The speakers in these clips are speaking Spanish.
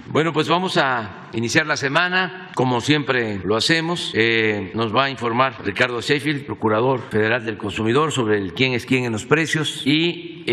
Bueno, pues vamos a iniciar la semana, como siempre lo hacemos. Nos va a informar Ricardo Sheffield, Procurador Federal del Consumidor, sobre el quién es quién en los precios y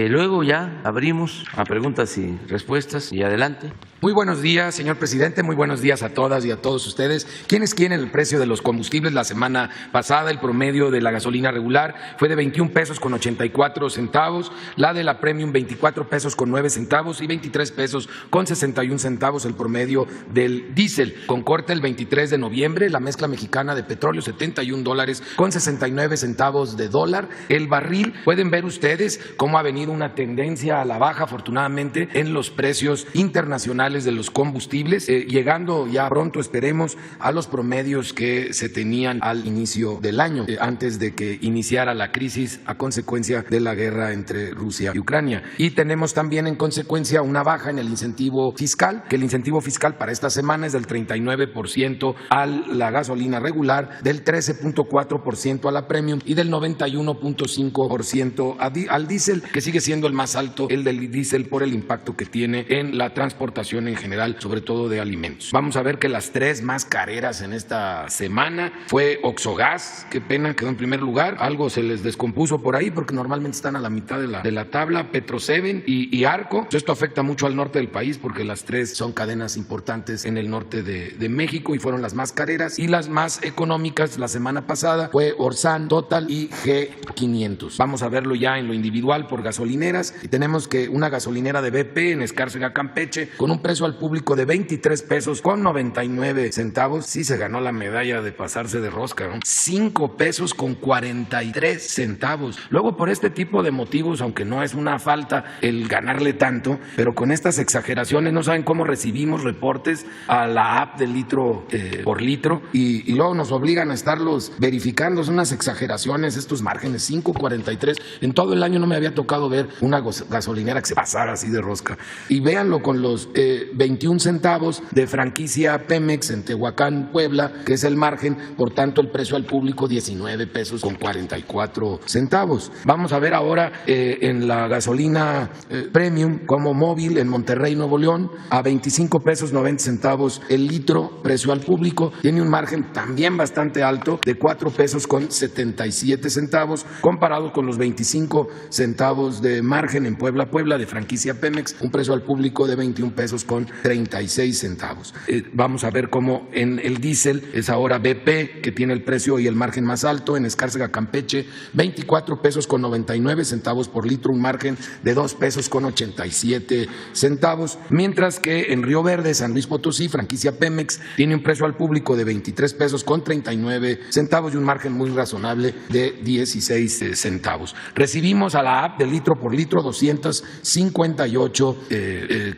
luego ya abrimos a preguntas y respuestas y adelante. Muy buenos días, señor presidente, muy buenos días a todas y a todos ustedes. ¿Quién es quién en el precio de los combustibles? La semana pasada el promedio de la gasolina regular fue de 21 pesos con 84 centavos, la de la Premium 24 pesos con 9 centavos y 23 pesos con 61 centavos el promedio del diésel. Con corte el 23 de noviembre, la mezcla mexicana de petróleo $71 con 69 centavos de dólar. El barril, pueden ver ustedes cómo ha venido una tendencia a la baja, afortunadamente, en los precios internacionales de los combustibles, llegando ya pronto, esperemos, a los promedios que se tenían al inicio del año, antes de que iniciara la crisis a consecuencia de la guerra entre Rusia y Ucrania. Y tenemos también en consecuencia una baja en el incentivo fiscal, que el incentivo fiscal para esta semana es del 39% a la gasolina regular, del 13.4% a la Premium y del 91.5% al diésel, que sigue siendo el más alto, el del diésel, por el impacto que tiene en la transportación en general, sobre todo de alimentos. Vamos a ver que las tres más careras en esta semana fue Oxogas, qué pena, quedó en primer lugar, algo se les descompuso por ahí porque normalmente están a la mitad de la tabla, Petro 7 y Arco. Esto afecta mucho al norte del país porque las tres son cadenas importantes en el norte de México y fueron las más careras, y las más económicas la semana pasada fue Orsan, Total y G500. Vamos a verlo ya en lo individual por gasolineras, y tenemos que una gasolinera de BP en Escárcega, Campeche, con un precio al público de 23 pesos con 99 centavos, sí se ganó la medalla de pasarse de rosca, ¿no? 5 pesos con 43 centavos. Luego, por este tipo de motivos, aunque no es una falta el ganarle tanto, pero con estas exageraciones no saben cómo recibimos reportes a la app de litro por litro y luego nos obligan a estarlos verificando. Son unas exageraciones estos márgenes, 5.43. En todo el año no me había tocado ver una gasolinera que se pasara así de rosca. Y véanlo con los 21 centavos de franquicia Pemex en Tehuacán, Puebla, que es el margen, por tanto el precio al público 19 pesos con 44 centavos. Vamos a ver ahora en la gasolina Premium como Móvil en Monterrey, Nuevo León, a 25 pesos 90 centavos el litro, precio al público, tiene un margen también bastante alto de 4 pesos con 77 centavos, comparado con los 25 centavos de margen en Puebla de franquicia Pemex, un precio al público de 21 pesos con 36 centavos. Vamos a ver cómo en el diésel es ahora BP, que tiene el precio y el margen más alto, en Escárcega, Campeche, 24 pesos con 99 centavos por litro, un margen de 2 pesos con 87 centavos, mientras que en Río Verde, San Luis Potosí, franquicia Pemex, tiene un precio al público de 23 pesos con 39 centavos y un margen muy razonable de 16 centavos. Recibimos a la app de litro por litro 258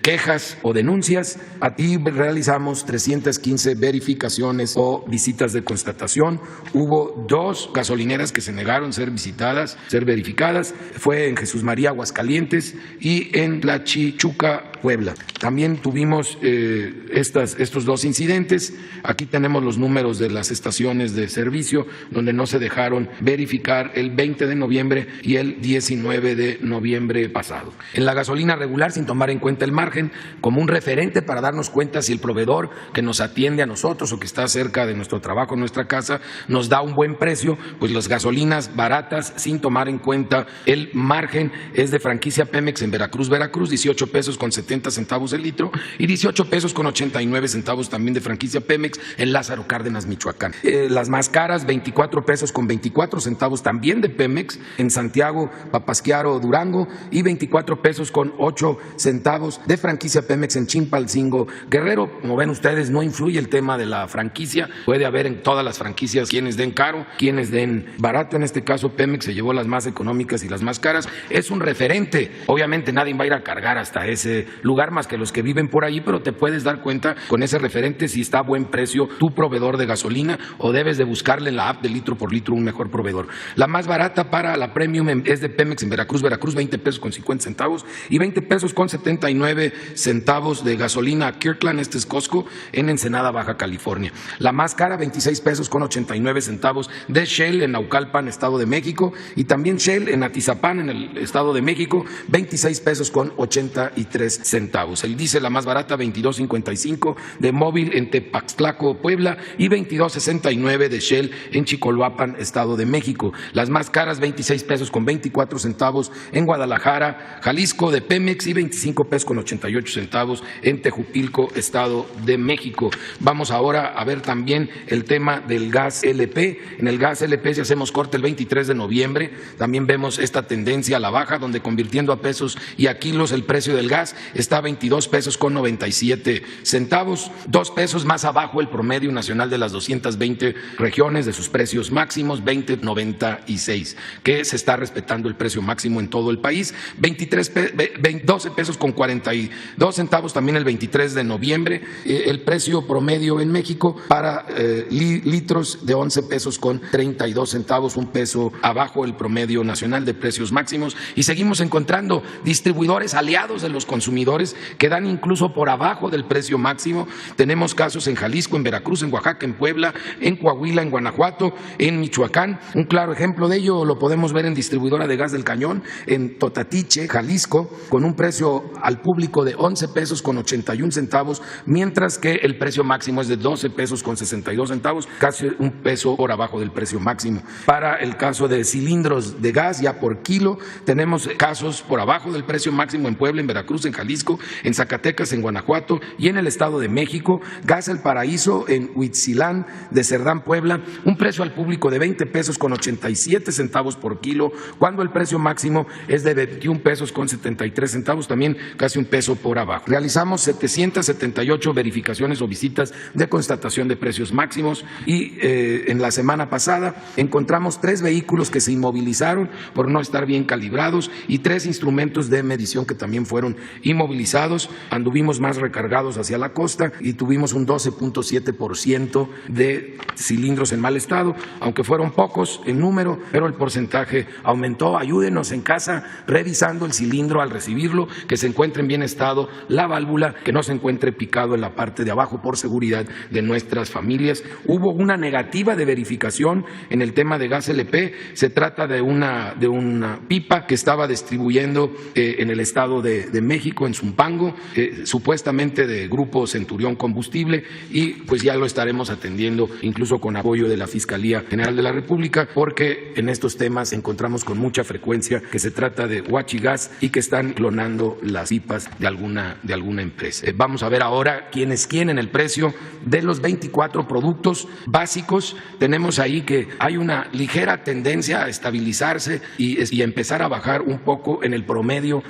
quejas o denuncias, y realizamos 315 verificaciones o visitas de constatación. Hubo 2 gasolineras que se negaron a ser visitadas, ser verificadas, fue en Jesús María, Aguascalientes, y en Tlachichuca, Puebla. También tuvimos estos 2 incidentes. Aquí tenemos los números de las estaciones de servicio donde no se dejaron verificar el 20 de noviembre y el 19 de noviembre pasado. En la gasolina regular, sin tomar en cuenta el margen como un referente para darnos cuenta si el proveedor que nos atiende a nosotros o que está cerca de nuestro trabajo, nuestra casa, nos da un buen precio, pues las gasolinas baratas, sin tomar en cuenta el margen, es de franquicia Pemex en Veracruz, 18 pesos con 70 centavos el litro, y 18 pesos con 89 centavos también de franquicia Pemex en Lázaro Cárdenas, Michoacán. Las más caras, 24 pesos con 24 centavos también de Pemex en Santiago, Papasquiaro, Durango, y 24 pesos con 8 centavos de franquicia Pemex en Chimpalcingo, Guerrero. Como ven ustedes, no influye el tema de la franquicia, puede haber en todas las franquicias quienes den caro, quienes den barato. En este caso Pemex se llevó las más económicas y las más caras. Es un referente, obviamente nadie va a ir a cargar hasta ese lugar más que los que viven por ahí, pero te puedes dar cuenta con ese referente si está a buen precio tu proveedor de gasolina o debes de buscarle en la app de litro por litro un mejor proveedor. La más barata para la Premium es de Pemex en Veracruz, Veracruz, 20 pesos con 50 centavos y 20 pesos con 79 centavos de gasolina a Kirkland, este es Costco, en Ensenada, Baja California. La más cara, 26 pesos con 89 centavos de Shell en Naucalpan, Estado de México, y también Shell en Atizapán, en el Estado de México, 26 pesos con 83 centavos. El diésel, la más barata, 22.55 de Móvil en Tepaxtlaco, Puebla, y 22.69 de Shell en Chicoloapan, Estado de México. Las más caras, 26 pesos con 24 centavos en Guadalajara, Jalisco, de Pemex, y 25 pesos con 88 centavos en Tejupilco, Estado de México. Vamos ahora a ver también el tema del gas LP. En el gas LP, si hacemos corte el 23 de noviembre, también vemos esta tendencia a la baja, donde convirtiendo a pesos y a kilos el precio del gas está a 22 pesos con 97 centavos, 2 pesos más abajo el promedio nacional de las 220 regiones de sus precios máximos, 20.96, que se está respetando el precio máximo en todo el país, 12 pesos con 42 centavos también el 23 de noviembre, el precio promedio en México para litros de 11 pesos con 32 centavos, un peso abajo el promedio nacional de precios máximos, y seguimos encontrando distribuidores aliados de los consumidores que dan incluso por abajo del precio máximo. Tenemos casos en Jalisco, en Veracruz, en Oaxaca, en Puebla, en Coahuila, en Guanajuato, en Michoacán. Un claro ejemplo de ello lo podemos ver en distribuidora de gas del Cañón, en Totatiche, Jalisco, con un precio al público de 11 pesos con 81 centavos, mientras que el precio máximo es de 12 pesos con 62 centavos, casi un peso por abajo del precio máximo. Para el caso de cilindros de gas, ya por kilo, tenemos casos por abajo del precio máximo en Puebla, en Veracruz, en Jalisco, en Zacatecas, en Guanajuato y en el Estado de México. Gas El Paraíso en Huitzilán de Cerdán, Puebla, un precio al público de 20 pesos con 87 centavos por kilo, cuando el precio máximo es de 21 pesos con 73 centavos, también casi un peso por abajo. Realizamos 778 verificaciones o visitas de constatación de precios máximos y en la semana pasada encontramos 3 vehículos que se inmovilizaron por no estar bien calibrados y 3 instrumentos de medición que también fueron inmovilizados. Anduvimos más recargados hacia la costa y tuvimos un 12.7% de cilindros en mal estado, aunque fueron pocos en número, pero el porcentaje aumentó. Ayúdenos en casa revisando el cilindro al recibirlo, que se encuentre en bien estado la válvula, que no se encuentre picado en la parte de abajo por seguridad de nuestras familias. Hubo una negativa de verificación en el tema de gas LP. Se trata de una pipa que estaba distribuyendo en el Estado de México, en Zumpango, supuestamente de Grupo Centurión Combustible, y pues ya lo estaremos atendiendo incluso con apoyo de la Fiscalía General de la República, porque en estos temas encontramos con mucha frecuencia que se trata de huachigas y que están clonando las pipas de alguna empresa. Vamos a ver ahora quién es quién en el precio de los 24 productos básicos. Tenemos ahí que hay una ligera tendencia a estabilizarse y a empezar a bajar un poco en el promedio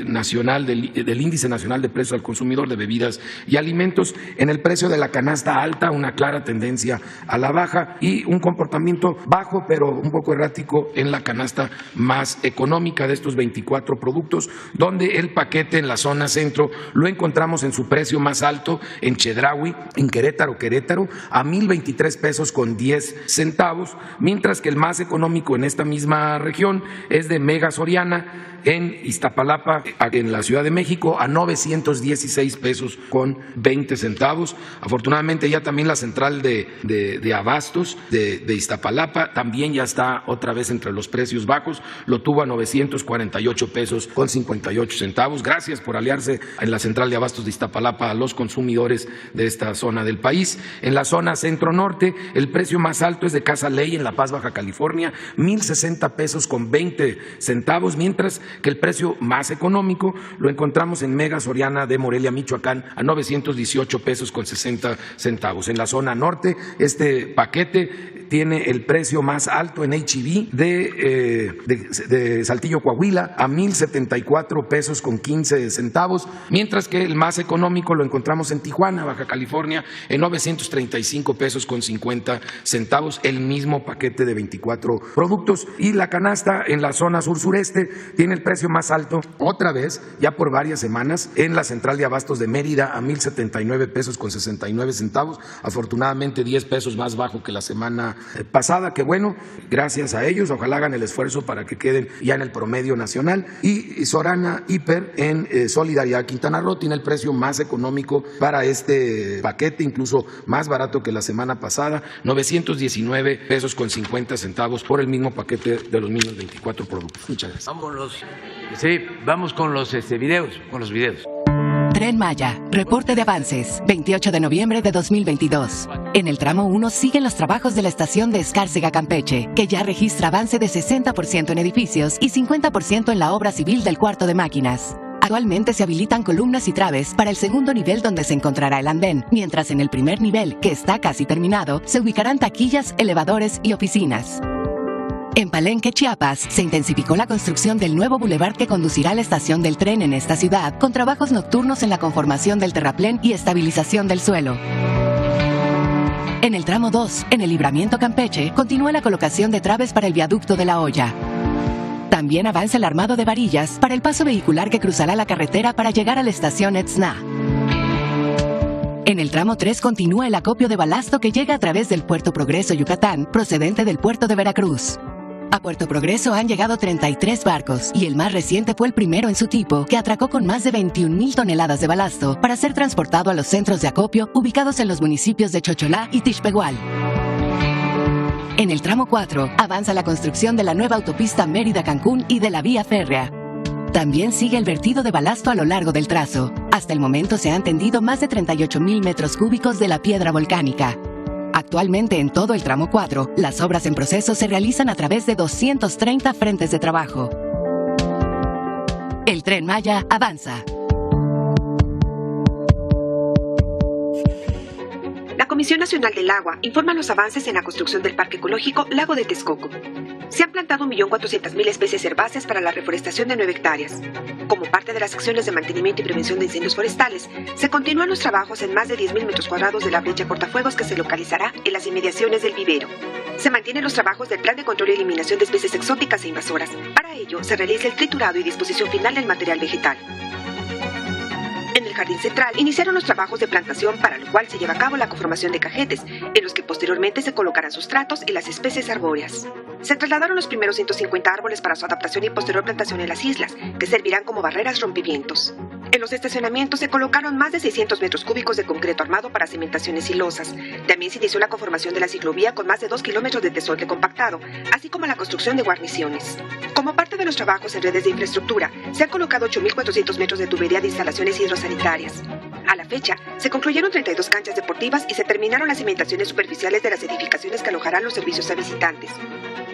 nacional del índice nacional de precios al consumidor de bebidas y alimentos. En el precio de la canasta alta, una clara tendencia a la baja y un comportamiento bajo pero un poco errático en la canasta más económica de estos 24 productos, donde el paquete en la zona centro lo encontramos en su precio más alto en Chedraui, en Querétaro, a 1,023 pesos con 10 centavos, mientras que el más económico en esta misma región es de Mega Soriana en Iztapalapa, en la Ciudad de México, a 916 pesos con 20 centavos. Afortunadamente ya también la central de abastos de Iztapalapa también ya está otra vez entre los precios bajos, lo tuvo a 948 pesos con 58 centavos. Gracias por aliarse en la central de abastos de Iztapalapa a los consumidores de esta zona del país. En la zona centro-norte, el precio más alto es de Casa Ley en La Paz, Baja California, 1,060 pesos con 20 centavos, mientras que el precio más económico lo encontramos en Mega Soriana de Morelia, Michoacán, a 918 pesos con 60 centavos. En la zona norte, este paquete tiene el precio más alto en H-E-B de Saltillo, Coahuila, a 1,074 pesos con 15 centavos, mientras que el más económico lo encontramos en Tijuana, Baja California, en 935 pesos con 50 centavos, el mismo paquete de 24 productos. Y la canasta en la zona sur-sureste tiene el precio más alto, otra vez, ya por varias semanas, en la central de abastos de Mérida, a 1,079 pesos con 69 centavos, afortunadamente 10 pesos más bajo que la semana pasada, que bueno, gracias a ellos, ojalá hagan el esfuerzo para que queden ya en el promedio nacional. Y Sorana Hiper en Solidaridad Quintana Roo tiene el precio más económico para este paquete, incluso más barato que la semana pasada, 919 pesos con 50 centavos por el mismo paquete de los mismos 24 productos. Muchas gracias. Vamos con los videos. Tren Maya, reporte de avances, 28 de noviembre de 2022. En el tramo 1 siguen los trabajos de la estación de Escárcega, Campeche, que ya registra avance de 60% en edificios y 50% en la obra civil del cuarto de máquinas. Actualmente se habilitan columnas y traves para el segundo nivel donde se encontrará el andén, mientras en el primer nivel, que está casi terminado, se ubicarán taquillas, elevadores y oficinas. En Palenque, Chiapas, se intensificó la construcción del nuevo bulevar que conducirá a la estación del tren en esta ciudad, con trabajos nocturnos en la conformación del terraplén y estabilización del suelo. En el tramo 2, en el Libramiento Campeche, continúa la colocación de traves para el viaducto de La Hoya. También avanza el armado de varillas para el paso vehicular que cruzará la carretera para llegar a la estación Etzna. En el tramo 3 continúa el acopio de balasto que llega a través del Puerto Progreso, Yucatán, procedente del puerto de Veracruz. A Puerto Progreso han llegado 33 barcos y el más reciente fue el primero en su tipo, que atracó con más de 21,000 toneladas de balasto para ser transportado a los centros de acopio ubicados en los municipios de Chocholá y Tixpehual. En el tramo 4 avanza la construcción de la nueva autopista Mérida-Cancún y de la vía férrea. También sigue el vertido de balasto a lo largo del trazo. Hasta el momento se han tendido más de 38,000 metros cúbicos de la piedra volcánica. Actualmente en todo el tramo 4, las obras en proceso se realizan a través de 230 frentes de trabajo. El Tren Maya avanza. La Comisión Nacional del Agua informa los avances en la construcción del Parque Ecológico Lago de Texcoco. Se han plantado 1.400.000 especies herbáceas para la reforestación de 9 hectáreas. Como parte de las acciones de mantenimiento y prevención de incendios forestales, se continúan los trabajos en más de 10,000 metros cuadrados de la brecha cortafuegos que se localizará en las inmediaciones del vivero. Se mantienen los trabajos del Plan de Control y Eliminación de Especies Exóticas e Invasoras. Para ello, se realiza el triturado y disposición final del material vegetal. En el Jardín Central iniciaron los trabajos de plantación, para lo cual se lleva a cabo la conformación de cajetes, en los que posteriormente se colocarán sustratos y las especies arbóreas. Se trasladaron los primeros 150 árboles para su adaptación y posterior plantación en las islas, que servirán como barreras rompevientos. En los estacionamientos se colocaron más de 600 metros cúbicos de concreto armado para cimentaciones y losas. También se inició la conformación de la ciclovía con más de 2 kilómetros de tesontle compactado, así como la construcción de guarniciones. Como parte de los trabajos en redes de infraestructura, se han colocado 8.400 metros de tubería de instalaciones hidrosanitarias. A la fecha, se concluyeron 32 canchas deportivas y se terminaron las cimentaciones superficiales de las edificaciones que alojarán los servicios a visitantes.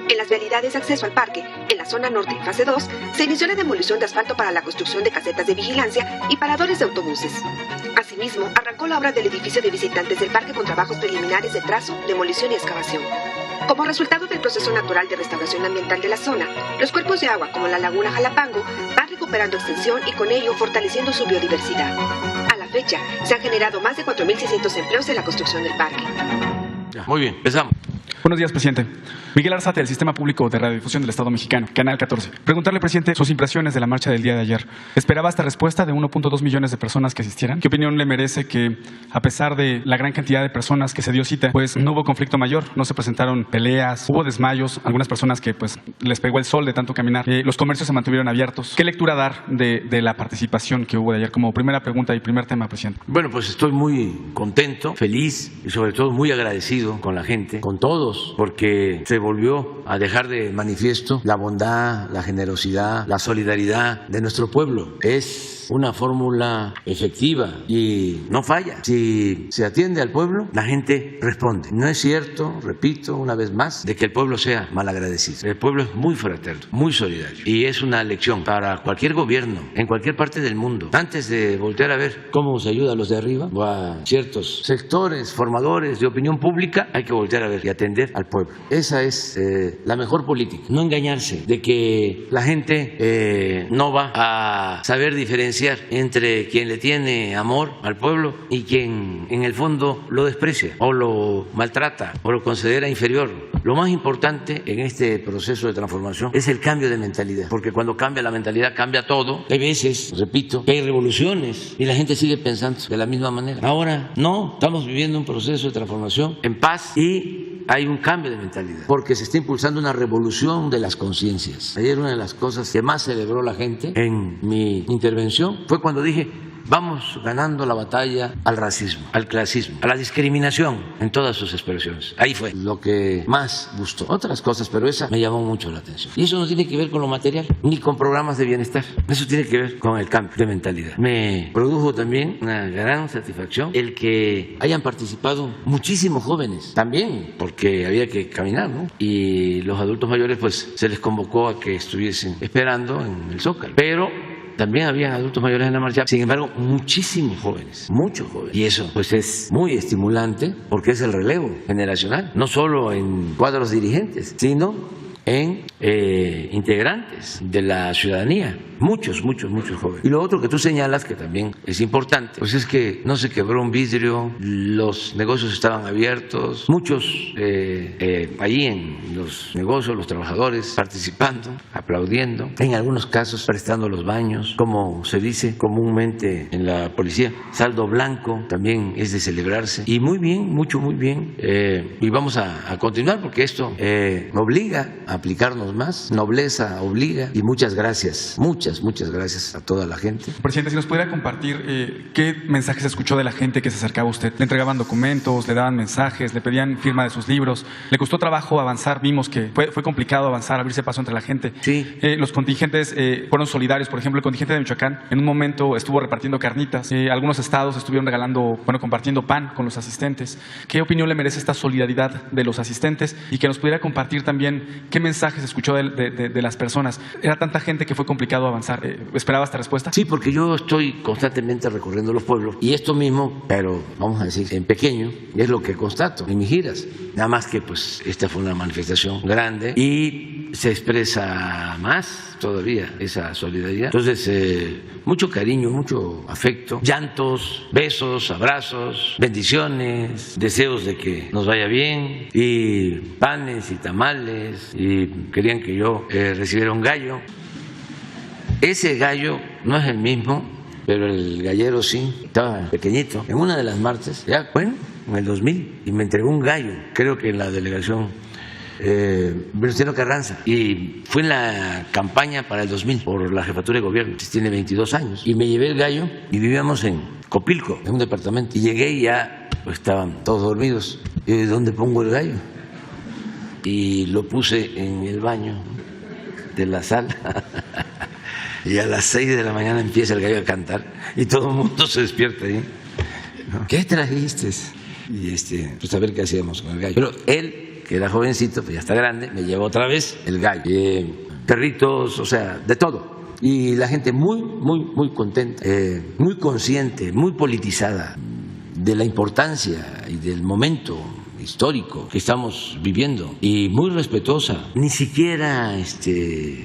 En las vialidades de acceso al parque, en la zona norte, fase 2, se inició la demolición de asfalto para la construcción de casetas de vigilancia y paradores de autobuses. Asimismo, arrancó la obra del edificio de visitantes del parque con trabajos preliminares de trazo, demolición y excavación. Como resultado del proceso natural de restauración ambiental de la zona, los cuerpos de agua como la laguna Jalapango van recuperando extensión y con ello fortaleciendo su biodiversidad. A la fecha, se han generado más de 4.600 empleos en la construcción del parque. Muy bien, empezamos. Buenos días, presidente. Miguel Arzate, del Sistema Público de Radiodifusión del Estado Mexicano, Canal 14. Preguntarle, presidente, sus impresiones de la marcha del día de ayer. ¿Esperaba esta respuesta de 1.2 millones de personas que asistieran? ¿Qué opinión le merece que, a pesar de la gran cantidad de personas que se dio cita, pues no hubo conflicto mayor, no se presentaron peleas, hubo desmayos, algunas personas que pues les pegó el sol de tanto caminar, los comercios se mantuvieron abiertos? ¿Qué lectura dar de la participación que hubo de ayer? Como primera pregunta y primer tema, presidente. Bueno, pues estoy muy contento, feliz y sobre todo muy agradecido con la gente, con todos, porque se volvió a dejar de manifiesto la bondad, la generosidad, la solidaridad de nuestro pueblo. Es una fórmula efectiva y no falla. Si se atiende al pueblo, la gente responde. No es cierto, repito una vez más, de que el pueblo sea malagradecido. El pueblo es muy fraterno, muy solidario y es una lección para cualquier gobierno en cualquier parte del mundo. Antes de voltear a ver cómo se ayuda a los de arriba o a ciertos sectores formadores de opinión pública, hay que voltear a ver y atender al pueblo. Esa es la mejor política. No engañarse de que la gente no va a saber diferenciar entre quien le tiene amor al pueblo y quien en el fondo lo desprecia o lo maltrata o lo considera inferior. Lo más importante en este proceso de transformación es el cambio de mentalidad, porque cuando cambia la mentalidad cambia todo. Hay veces, repito, que hay revoluciones y la gente sigue pensando de la misma manera. Ahora no, estamos viviendo un proceso de transformación en paz y hay un cambio de mentalidad, porque se está impulsando una revolución de las conciencias. Ayer una de las cosas que más celebró la gente en mi intervención fue cuando dije: vamos ganando la batalla al racismo, al clasismo, a la discriminación en todas sus expresiones. Ahí fue lo que más gustó. Otras cosas, pero esa me llamó mucho la atención. Y eso no tiene que ver con lo material, ni con programas de bienestar. Eso tiene que ver con el cambio de mentalidad. Me produjo también una gran satisfacción el que hayan participado muchísimos jóvenes, también porque había que caminar, ¿no? Y los adultos mayores, pues, se les convocó a que estuviesen esperando en el Zócalo. Pero también había adultos mayores en la marcha, sin embargo, muchísimos jóvenes, muchos jóvenes. Y eso, pues, es muy estimulante porque es el relevo generacional, no solo en cuadros dirigentes, sino en integrantes de la ciudadanía. Muchos jóvenes. Y lo otro que tú señalas, que también es importante, pues es que no se quebró un vidrio, los negocios estaban abiertos, muchos allí en los negocios, los trabajadores participando, aplaudiendo, en algunos casos prestando los baños, como se dice comúnmente en la policía, saldo blanco, también es de celebrarse. Y muy bien, muy bien. Y vamos a continuar porque esto obliga a aplicarnos más, nobleza obliga. Y muchas gracias a toda la gente. Presidente, si nos pudiera compartir qué mensajes escuchó de la gente que se acercaba a usted. ¿Le entregaban documentos, le daban mensajes, le pedían firma de sus libros? ¿Le costó trabajo avanzar? Vimos que fue complicado avanzar, abrirse paso entre la gente. Sí. Los contingentes fueron solidarios. Por ejemplo, el contingente de Michoacán en un momento estuvo repartiendo carnitas. Algunos estados estuvieron compartiendo pan con los asistentes. ¿Qué opinión le merece esta solidaridad de los asistentes? Y que nos pudiera compartir también qué mensajes escuchó de las personas. ¿Era tanta gente que fue complicado avanzar? ¿Esperaba esta respuesta? Sí, porque yo estoy constantemente recorriendo los pueblos y esto mismo, pero vamos a decir en pequeño, es lo que constato en mis giras. Nada más que pues esta fue una manifestación grande y se expresa más todavía esa solidaridad. Entonces, mucho cariño, mucho afecto, llantos, besos, abrazos, bendiciones, deseos de que nos vaya bien y panes y tamales, y querían que yo recibiera un gallo. Ese gallo no es el mismo, pero el gallero sí, estaba pequeñito. En una de las marchas, en el 2000, y me entregó un gallo, creo que en la delegación Venustiano Carranza, y fue en la campaña para el 2000 por la jefatura de gobierno. Tiene 22 años y me llevé el gallo y vivíamos en Copilco, en un departamento, y llegué y ya pues, estaban todos dormidos. Y yo, ¿dónde pongo el gallo? Y lo puse en el baño de la sala. Y a las 6 de la mañana empieza el gallo a cantar y todo el mundo se despierta ahí. ¿Qué trajiste? Y pues a ver qué hacíamos con el gallo. Pero él, que era jovencito, pues ya está grande, me llevó otra vez el gallo. Perritos, o sea, de todo. Y la gente muy contenta, muy consciente, muy politizada de la importancia y del momento histórico que estamos viviendo y muy respetuosa. Ni siquiera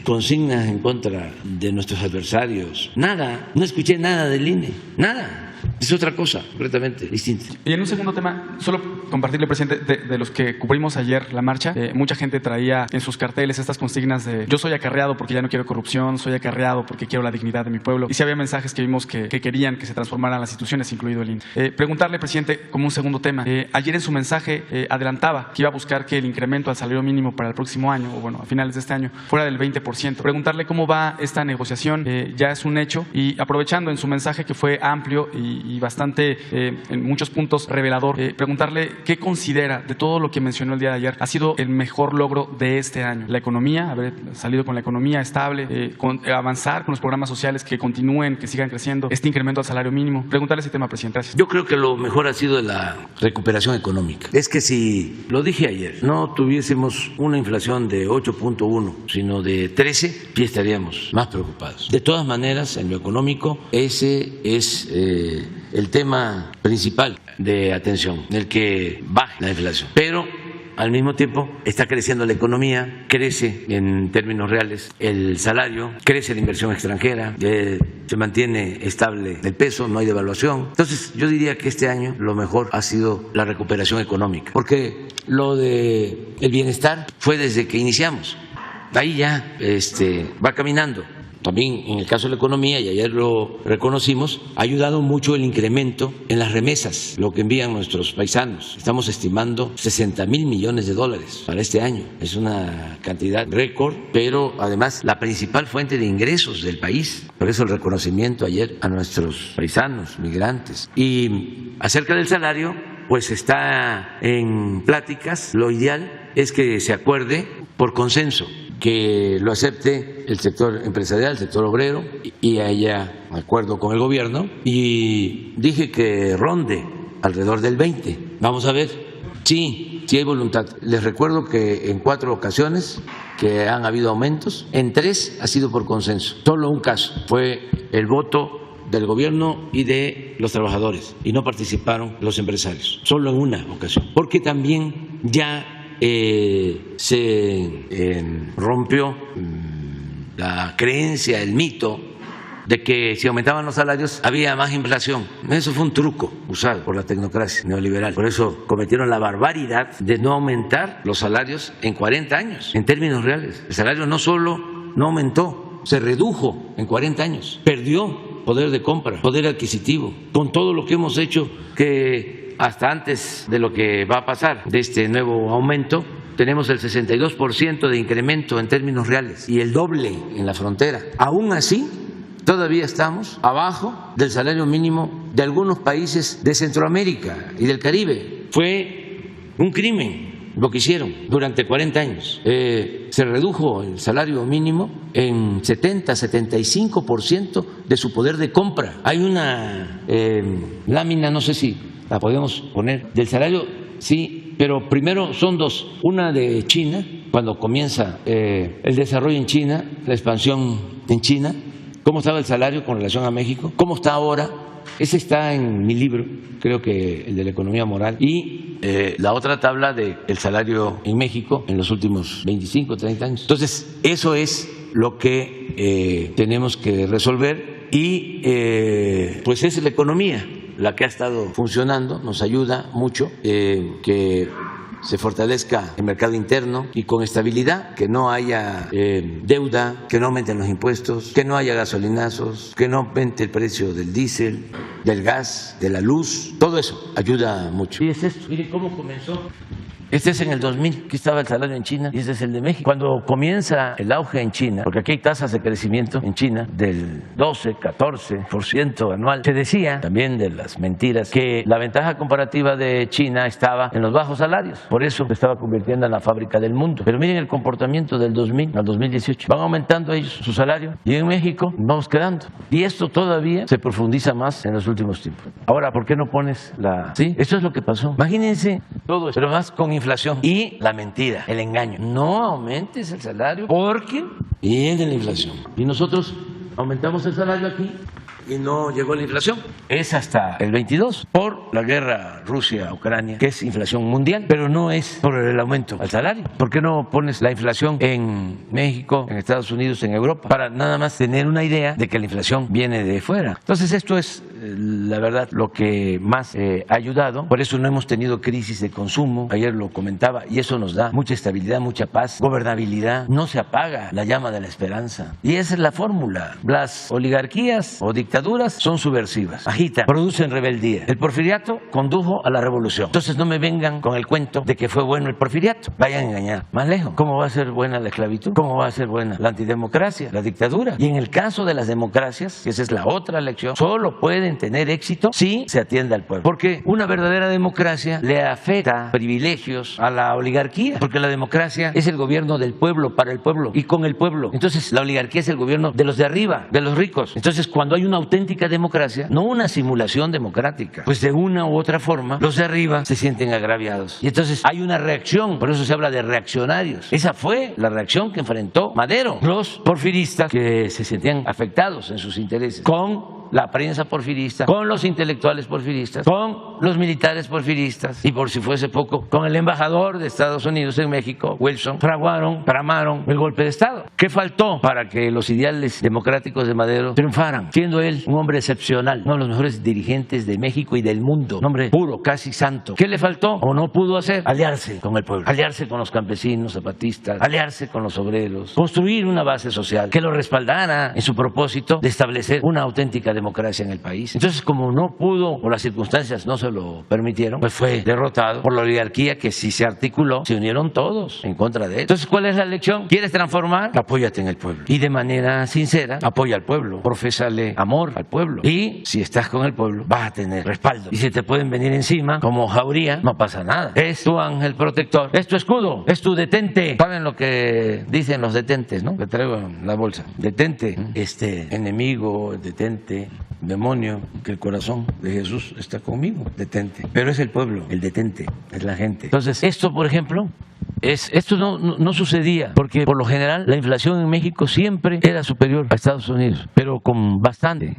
consignas en contra de nuestros adversarios. Nada, no escuché nada del INE, nada. Es otra cosa completamente distinta. Y en un segundo tema, solo compartirle, presidente, de los que cubrimos ayer la marcha, mucha gente traía en sus carteles estas consignas de yo soy acarreado porque ya no quiero corrupción, soy acarreado porque quiero la dignidad de mi pueblo. Y sí había mensajes que vimos que querían que se transformaran las instituciones, incluido el INE. Preguntarle, presidente, como un segundo tema, ayer en su mensaje adelantaba que iba a buscar que el incremento al salario mínimo para el próximo año, o bueno, a finales de este año, fuera del 20%. Preguntarle cómo va esta negociación, ya es un hecho, y aprovechando en su mensaje que fue amplio y bastante, en muchos puntos, revelador, preguntarle qué considera de todo lo que mencionó el día de ayer ha sido el mejor logro de este año. La economía, haber salido con la economía estable, avanzar con los programas sociales que continúen, que sigan creciendo, este incremento al salario mínimo. Preguntarle ese tema, presidente. Gracias. Yo creo que lo mejor ha sido la recuperación económica. Es que si, lo dije ayer, no tuviésemos una inflación de 8.1, sino de 13, sí estaríamos más preocupados. De todas maneras, en lo económico, ese es el tema principal de atención, el que baje la inflación. Pero al mismo tiempo está creciendo la economía, crece en términos reales el salario, crece la inversión extranjera, se mantiene estable el peso, no hay devaluación. Entonces yo diría que este año lo mejor ha sido la recuperación económica, porque lo de el bienestar fue desde que iniciamos. Ahí ya va caminando. también en el caso de la economía, y ayer lo reconocimos, ha ayudado mucho el incremento en las remesas, lo que envían nuestros paisanos. Estamos estimando 60,000 millones de dólares para este año. Es una cantidad récord, pero además la principal fuente de ingresos del país. Por eso el reconocimiento ayer a nuestros paisanos, migrantes. Y acerca del salario, pues está en pláticas. Lo ideal es que se acuerde por consenso, que lo acepte el sector empresarial, el sector obrero, y haya acuerdo con el gobierno. Y dije que ronde alrededor del 20. Vamos a ver. Sí hay voluntad. Les recuerdo que en 4 ocasiones que han habido aumentos, en 3 ha sido por consenso. Solo un caso fue el voto del gobierno y de los trabajadores, y no participaron los empresarios. Solo en una ocasión. Porque también ya se rompió la creencia, el mito de que si aumentaban los salarios había más inflación. Eso fue un truco usado por la tecnocracia neoliberal. Por eso cometieron la barbaridad de no aumentar los salarios en 40 años, en términos reales. El salario no solo no aumentó, se redujo en 40 años, perdió poder de compra, poder adquisitivo, con todo lo que hemos hecho, que hasta antes de lo que va a pasar, de este nuevo aumento, tenemos el 62% de incremento en términos reales y el doble en la frontera. Aún así, todavía estamos abajo del salario mínimo de algunos países de Centroamérica y del Caribe. Fue un crimen lo que hicieron durante 40 años. Se redujo el salario mínimo en 70-75% de su poder de compra. Hay una lámina, no sé si la podemos poner, del salario, sí, pero primero son 2. Una de China, cuando comienza el desarrollo en China, la expansión en China, cómo estaba el salario con relación a México, cómo está ahora. Ese está en mi libro, creo que el de la economía moral. Y la otra tabla del salario en México en los últimos 25, 30 años. Entonces, eso es lo que tenemos que resolver y pues es la economía la que ha estado funcionando. Nos ayuda mucho que se fortalezca el mercado interno y con estabilidad, que no haya deuda, que no aumenten los impuestos, que no haya gasolinazos, que no aumente el precio del diésel, del gas, de la luz. Todo eso ayuda mucho. Y es esto, miren cómo comenzó. Este es en el 2000, aquí estaba el salario en China y este es el de México. Cuando comienza el auge en China, porque aquí hay tasas de crecimiento en China del 12, 14% anual, se decía también de las mentiras que la ventaja comparativa de China estaba en los bajos salarios, por eso se estaba convirtiendo en la fábrica del mundo. Pero miren el comportamiento del 2000 al 2018, van aumentando ellos su salario y en México vamos quedando. Y esto todavía se profundiza más en los últimos tiempos. Ahora, ¿por qué no pones la...? Sí, eso es lo que pasó. Imagínense todo eso, pero más con inflación y la mentira, el engaño. No aumentes el salario porque viene la inflación. Y nosotros aumentamos el salario aquí y no llegó la inflación. Es hasta el 22 por la guerra Rusia-Ucrania, que es inflación mundial, pero no es por el aumento al salario. ¿Por qué no pones la inflación en México, en Estados Unidos, en Europa? Para nada más tener una idea de que la inflación viene de fuera. Entonces esto es la verdad lo que más ha ayudado. Por eso no hemos tenido crisis de consumo. Ayer lo comentaba y eso nos da mucha estabilidad, mucha paz, gobernabilidad. No se apaga la llama de la esperanza. Y esa es la fórmula. Las oligarquías o dictaduras son subversivas, agitan, producen rebeldía. El porfiriato condujo a la revolución. Entonces no me vengan con el cuento de que fue bueno el porfiriato. Vayan a engañar más lejos. ¿Cómo va a ser buena la esclavitud? ¿Cómo va a ser buena la antidemocracia, la dictadura? Y en el caso de las democracias, que esa es la otra lección, solo pueden tener éxito si se atiende al pueblo. Porque una verdadera democracia le afecta privilegios a la oligarquía, porque la democracia es el gobierno del pueblo, para el pueblo y con el pueblo. Entonces la oligarquía es el gobierno de los de arriba, de los ricos. Entonces cuando hay una auténtica democracia, no una simulación democrática, pues de una u otra forma los de arriba se sienten agraviados. Y entonces hay una reacción, por eso se habla de reaccionarios. Esa fue la reacción que enfrentó Madero. Los porfiristas que se sentían afectados en sus intereses con la prensa porfirista, con los intelectuales porfiristas, con los militares porfiristas y, por si fuese poco, con el embajador de Estados Unidos en México, Wilson, tramaron el golpe de Estado. ¿Qué faltó para que los ideales democráticos de Madero triunfaran? Siendo él un hombre excepcional, uno de los mejores dirigentes de México y del mundo, un hombre puro, casi santo. ¿Qué le faltó o no pudo hacer? Aliarse con el pueblo, aliarse con los campesinos zapatistas, aliarse con los obreros, construir una base social que lo respaldara en su propósito de establecer una auténtica democracia en el país. Entonces, como no pudo, o las circunstancias no se lo permitieron, pues fue derrotado por la oligarquía que sí se articuló, se unieron todos en contra de él. Entonces, ¿cuál es la lección? ¿Quieres transformar? Apóyate en el pueblo. Y de manera sincera, apoya al pueblo, profésale amor al pueblo. Y si estás con el pueblo, vas a tener respaldo. Y si te pueden venir encima, como Jauría, no pasa nada. Es tu ángel protector, es tu escudo, es tu detente. ¿Saben lo que dicen los detentes, no? Que traigo en la bolsa. Detente, enemigo, detente, demonio, que el corazón de Jesús está conmigo, detente. Pero es el pueblo, el detente, es la gente. Entonces, esto, por ejemplo, esto no sucedía, porque por lo general la inflación en México siempre era superior a Estados Unidos, pero con bastante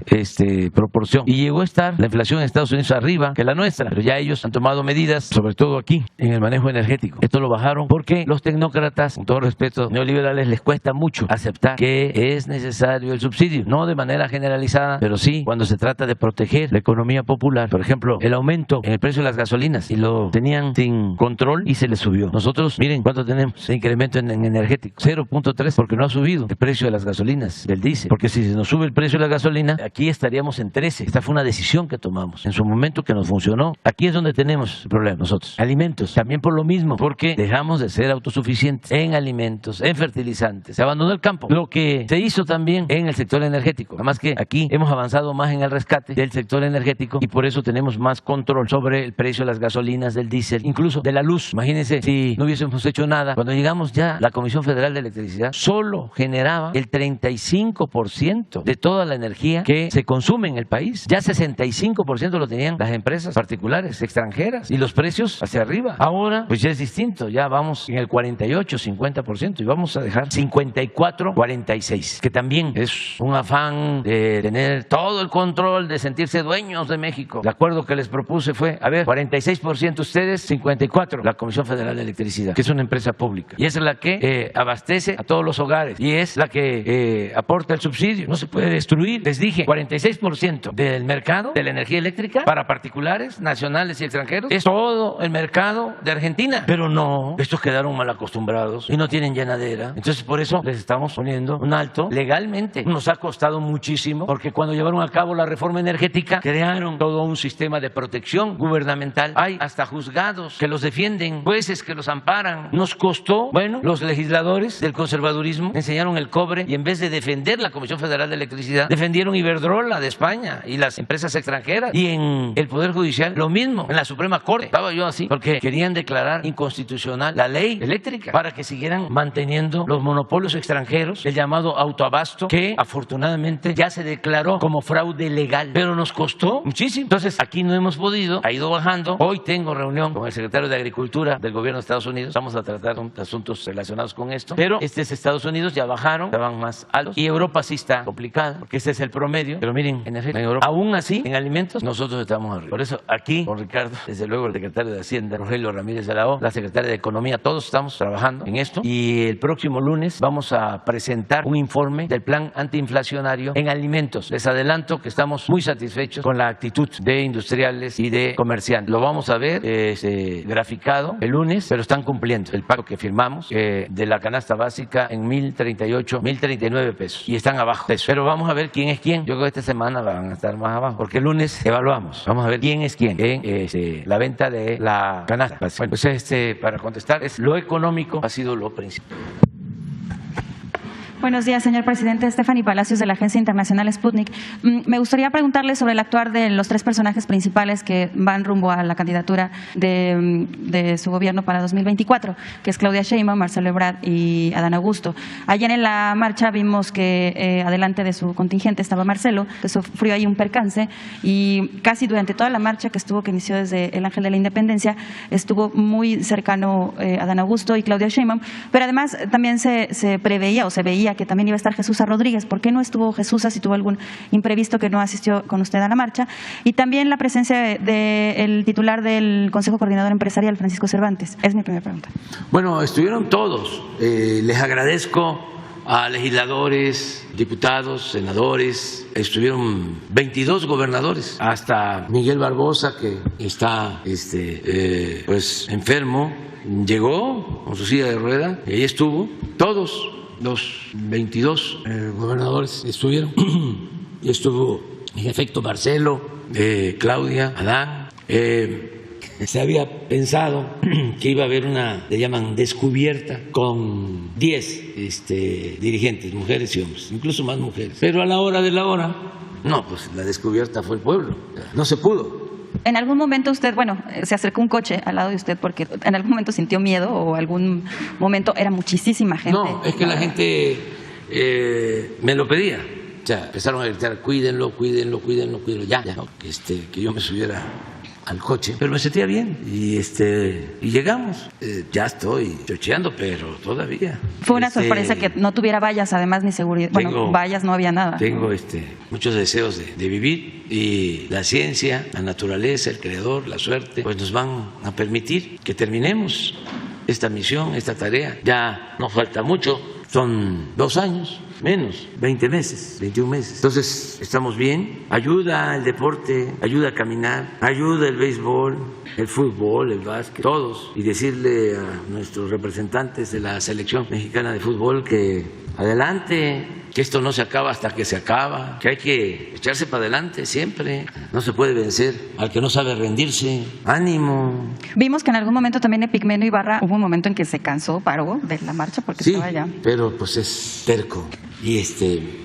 proporción. Y llegó a estar la inflación en Estados Unidos arriba que la nuestra, pero ya ellos han tomado medidas, sobre todo aquí, en el manejo energético. Esto lo bajaron porque los tecnócratas, con todo respeto, neoliberales, les cuesta mucho aceptar que es necesario el subsidio, no de manera generalizada, pero sí cuando se trata de proteger la economía popular. Por ejemplo, el aumento en el precio de las gasolinas, y lo tenían sin control y se les subió. Nosotros, miren cuánto tenemos de incremento en energético, 0.3, porque no ha subido el precio de las gasolinas, del diésel, porque si nos sube el precio de la gasolina, aquí estaríamos en 13. Esta fue una decisión que tomamos en su momento que nos funcionó. Aquí es donde tenemos el problema nosotros. Alimentos, también por lo mismo, porque dejamos de ser autosuficientes en alimentos, en fertilizantes, se abandonó el campo, lo que se hizo también en el sector energético. Además que aquí hemos avanzado más en el rescate del sector energético y por eso tenemos más control sobre el precio de las gasolinas, del diésel, incluso de la luz. Imagínense si no hubiésemos hecho nada. Cuando llegamos ya, la Comisión Federal de Electricidad solo generaba el 35% de toda la energía que se consume en el país. Ya 65% lo tenían las empresas particulares, extranjeras, y los precios hacia arriba. Ahora, pues ya es distinto, ya vamos en el 48, 50% y vamos a dejar 54, 46, que también es un afán de tener todo el control, de sentirse dueños de México. El acuerdo que les propuse fue, 46% ustedes, 54% la Comisión Federal de Electricidad, que es una empresa pública y es la que abastece a todos los hogares y es la que aporta el subsidio. No se puede destruir. Les dije, 46% del mercado de la energía eléctrica para particulares, nacionales y extranjeros es todo el mercado de Argentina. Pero no, estos quedaron mal acostumbrados y no tienen llenadera. Entonces por eso les estamos poniendo un alto legalmente. Nos ha costado muchísimo porque cuando llevaron a cabo la reforma energética crearon todo un sistema de protección gubernamental. Hay hasta juzgados que los defienden, jueces que los amparan. Nos costó, los legisladores del conservadurismo enseñaron el cobre y en vez de defender la Comisión Federal de Electricidad, defendieron Iberdrola de España y las empresas extranjeras. Y en el Poder Judicial lo mismo, en la Suprema Corte. Estaba yo así porque querían declarar inconstitucional la ley eléctrica para que siguieran manteniendo los monopolios extranjeros, el llamado autoabasto, que afortunadamente ya se declaró como fraude legal, pero nos costó muchísimo. Entonces aquí no hemos podido, ha ido bajando. Hoy tengo reunión con el secretario de Agricultura del gobierno de Estados Unidos, vamos a tratar asuntos relacionados con esto, pero es Estados Unidos, ya bajaron, estaban más altos, y Europa sí está complicada, porque este es el promedio, pero miren, en Europa, aún así, en alimentos, nosotros estamos arriba. Por eso aquí, con Ricardo, desde luego el secretario de Hacienda, Rogelio Ramírez de la O, la secretaria de Economía, todos estamos trabajando en esto, y el próximo lunes vamos a presentar un informe del plan antiinflacionario en alimentos. Les adelanto que estamos muy satisfechos con la actitud de industriales y de comerciantes. Lo vamos a ver graficado el lunes, pero están cumpliendo el pacto que firmamos de la canasta básica en 1,038, 1,039 pesos y están abajo de eso. Pero vamos a ver quién es quién. Yo creo que esta semana van a estar más abajo porque el lunes evaluamos. Vamos a ver quién es quién en la venta de la canasta básica. Bueno, pues para contestar, lo económico ha sido lo principal. Buenos días, señor presidente. Stephanie Palacios, de la Agencia Internacional Sputnik. Me gustaría preguntarle sobre el actuar de los tres personajes principales que van rumbo a la candidatura de su gobierno para 2024, que es Claudia Sheinbaum, Marcelo Ebrard y Adán Augusto. Ayer en la marcha vimos que adelante de su contingente estaba Marcelo, que sufrió ahí un percance y casi durante toda la marcha que inició desde el Ángel de la Independencia, estuvo muy cercano Adán Augusto y Claudia Sheinbaum, pero además también se preveía o se veía leía que también iba a estar Jesús Rodríguez. ¿Por qué no estuvo Jesús si tuvo algún imprevisto que no asistió con usted a la marcha? Y también la presencia del titular del Consejo Coordinador Empresarial, Francisco Cervantes. Es mi primera pregunta. Bueno, estuvieron todos. Les agradezco a legisladores, diputados, senadores. Estuvieron 22 gobernadores, hasta Miguel Barbosa, que está pues enfermo. Llegó con su silla de rueda y ahí estuvo. Todos los 22 gobernadores estuvieron. Y estuvo, en efecto, Marcelo, Claudia, Adán. Se había pensado que iba a haber una, le llaman descubierta, con 10 dirigentes, mujeres y hombres, incluso más mujeres. Pero a la hora de la hora, no, pues la descubierta fue el pueblo. No se pudo. ¿En algún momento usted, se acercó un coche al lado de usted porque en algún momento sintió miedo o algún momento era muchísima gente? No, es que la gente me lo pedía. O sea, empezaron a gritar, cuídenlo, cuídenlo, cuídenlo, cuídenlo, ya, no, que yo me subiera al coche, pero me sentía bien y llegamos. Ya estoy chocheando, pero todavía. Fue una sorpresa que no tuviera vallas, además, ni seguridad. Vallas no había nada. Tengo muchos deseos de vivir, y la ciencia, la naturaleza, el creador, la suerte, pues nos van a permitir que terminemos esta misión, esta tarea. Ya no falta mucho, son 2 años. Menos, 20 meses, 21 meses. Entonces, estamos bien. Ayuda el deporte, ayuda a caminar, ayuda el béisbol, el fútbol, el básquet, todos. Y decirle a nuestros representantes de la selección mexicana de fútbol que adelante, que esto no se acaba hasta que se acaba, que hay que echarse para adelante siempre. No se puede vencer al que no sabe rendirse. ¡Ánimo! Vimos que en algún momento también Epigmenio Ibarra hubo un momento en que se cansó, paró de la marcha porque sí, estaba allá. Pero pues es terco. Y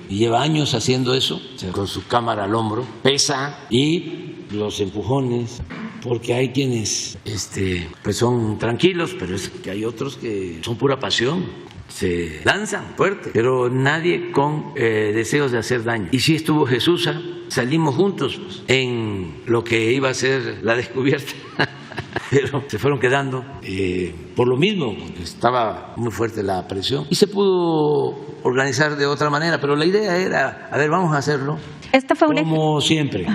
lleva años haciendo eso, con su cámara al hombro, pesa, y los empujones, porque hay quienes pues son tranquilos, pero es que hay otros que son pura pasión, se lanzan fuerte, pero nadie con deseos de hacer daño. Y sí estuvo Jesús, salimos juntos en lo que iba a ser la descubierta. Pero se fueron quedando por lo mismo, porque estaba muy fuerte la presión y se pudo organizar de otra manera, pero la idea era, a ver, vamos a hacerlo como siempre.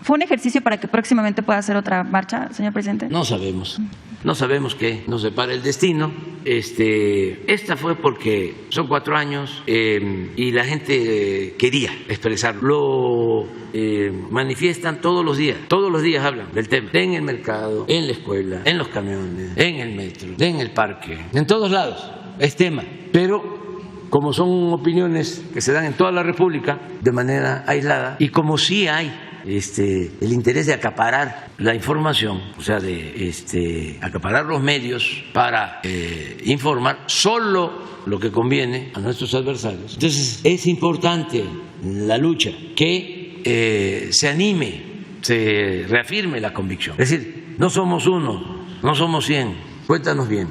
¿Fue un ejercicio para que próximamente pueda hacer otra marcha, señor presidente? No sabemos qué nos depara el destino. Esta fue porque son 4 años y la gente quería expresarlo. Lo manifiestan todos los días hablan del tema, en el mercado, en la escuela, en los camiones, en el metro, en el parque, en todos lados es tema, pero como son opiniones que se dan en toda la República de manera aislada, y como sí hay el interés de acaparar la información, o sea, de acaparar los medios para informar solo lo que conviene a nuestros adversarios. Entonces es importante la lucha, que se anime, se reafirme la convicción. Es decir, no somos 1, no somos 100, cuéntanos bien.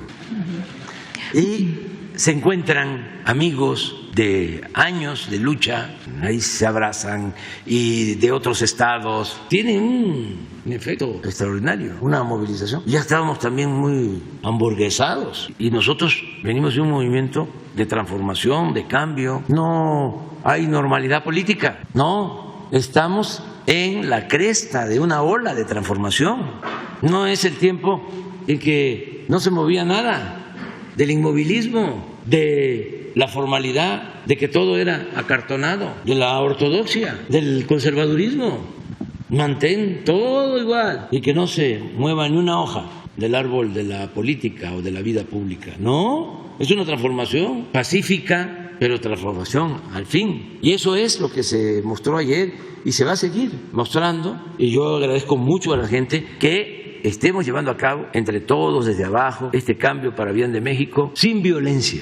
Y se encuentran amigos de años de lucha, ahí se abrazan, y de otros estados. Tienen un efecto extraordinario, una movilización. Ya estábamos también muy hamburguesados, y nosotros venimos de un movimiento de transformación, de cambio. No hay normalidad política, no, estamos en la cresta de una ola de transformación. No es el tiempo en que no se movía nada, del inmovilismo, de la formalidad, de que todo era acartonado, de la ortodoxia, del conservadurismo. Mantén todo igual y que no se mueva ni una hoja del árbol de la política o de la vida pública. No, es una transformación pacífica, pero transformación al fin. Y eso es lo que se mostró ayer y se va a seguir mostrando. Y yo agradezco mucho a la gente que estemos llevando a cabo entre todos desde abajo este cambio para bien de México sin violencia,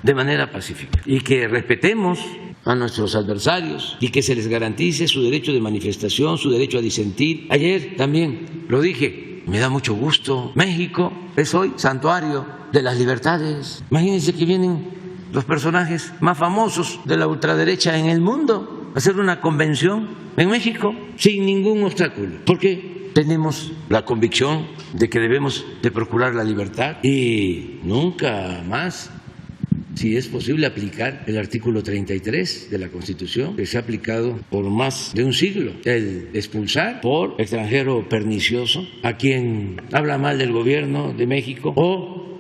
de manera pacífica, y que respetemos a nuestros adversarios y que se les garantice su derecho de manifestación, su derecho a disentir. Ayer también lo dije, me da mucho gusto. México es hoy santuario de las libertades. Imagínense que vienen los personajes más famosos de la ultraderecha en el mundo a hacer una convención en México sin ningún obstáculo. ¿Por qué? Tenemos la convicción de que debemos de procurar la libertad y nunca más si es posible aplicar el artículo 33 de la Constitución, que se ha aplicado por más de un siglo, el expulsar por extranjero pernicioso a quien habla mal del gobierno de México o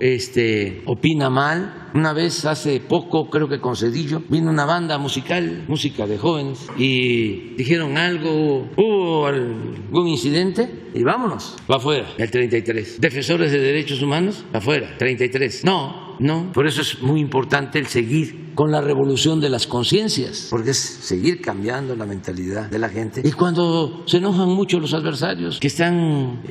opina mal. Una vez hace poco, creo que con Cedillo, vino una banda musical, música de jóvenes, y dijeron algo, hubo algún incidente y vámonos, va afuera, el 33. Defensores de derechos humanos, afuera, 33. No, por eso es muy importante el seguir con la revolución de las conciencias, porque es seguir cambiando la mentalidad de la gente. Y cuando se enojan mucho los adversarios, que están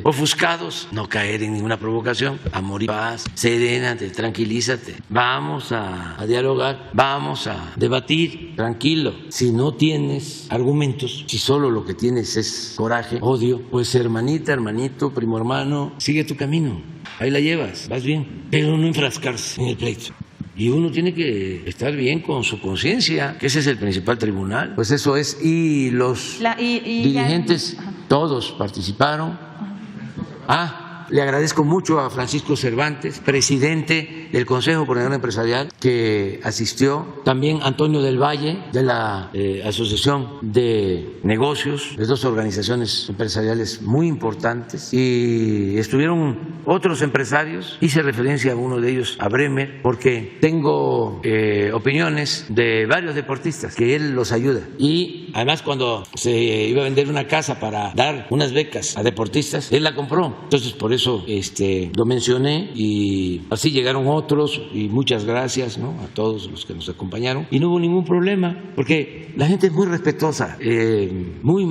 ofuscados, no caer en ninguna provocación, amor y paz, serénate, tranquilízate, vamos a dialogar, vamos a debatir, tranquilo. Si no tienes argumentos, si solo lo que tienes es coraje, odio, pues hermanita, hermanito, primo hermano, sigue tu camino, ahí la llevas, vas bien, pero no enfrascarse en el pleito. Y uno tiene que estar bien con su conciencia, que ese es el principal tribunal. Pues eso es, y los dirigentes, todos participaron. Le agradezco mucho a Francisco Cervantes, presidente del Consejo Coordinador Empresarial, que asistió. También Antonio del Valle, de la Asociación de Negocios, de dos organizaciones empresariales muy importantes. Y estuvieron otros empresarios, hice referencia a uno de ellos, a Bremer, porque tengo opiniones de varios deportistas, que él los ayuda. Y además cuando se iba a vender una casa para dar unas becas a deportistas, él la compró. Entonces por eso lo mencioné, y así llegaron otros, y muchas gracias, ¿no?, a todos los que nos acompañaron, y no hubo ningún problema, porque la gente es muy respetuosa, muy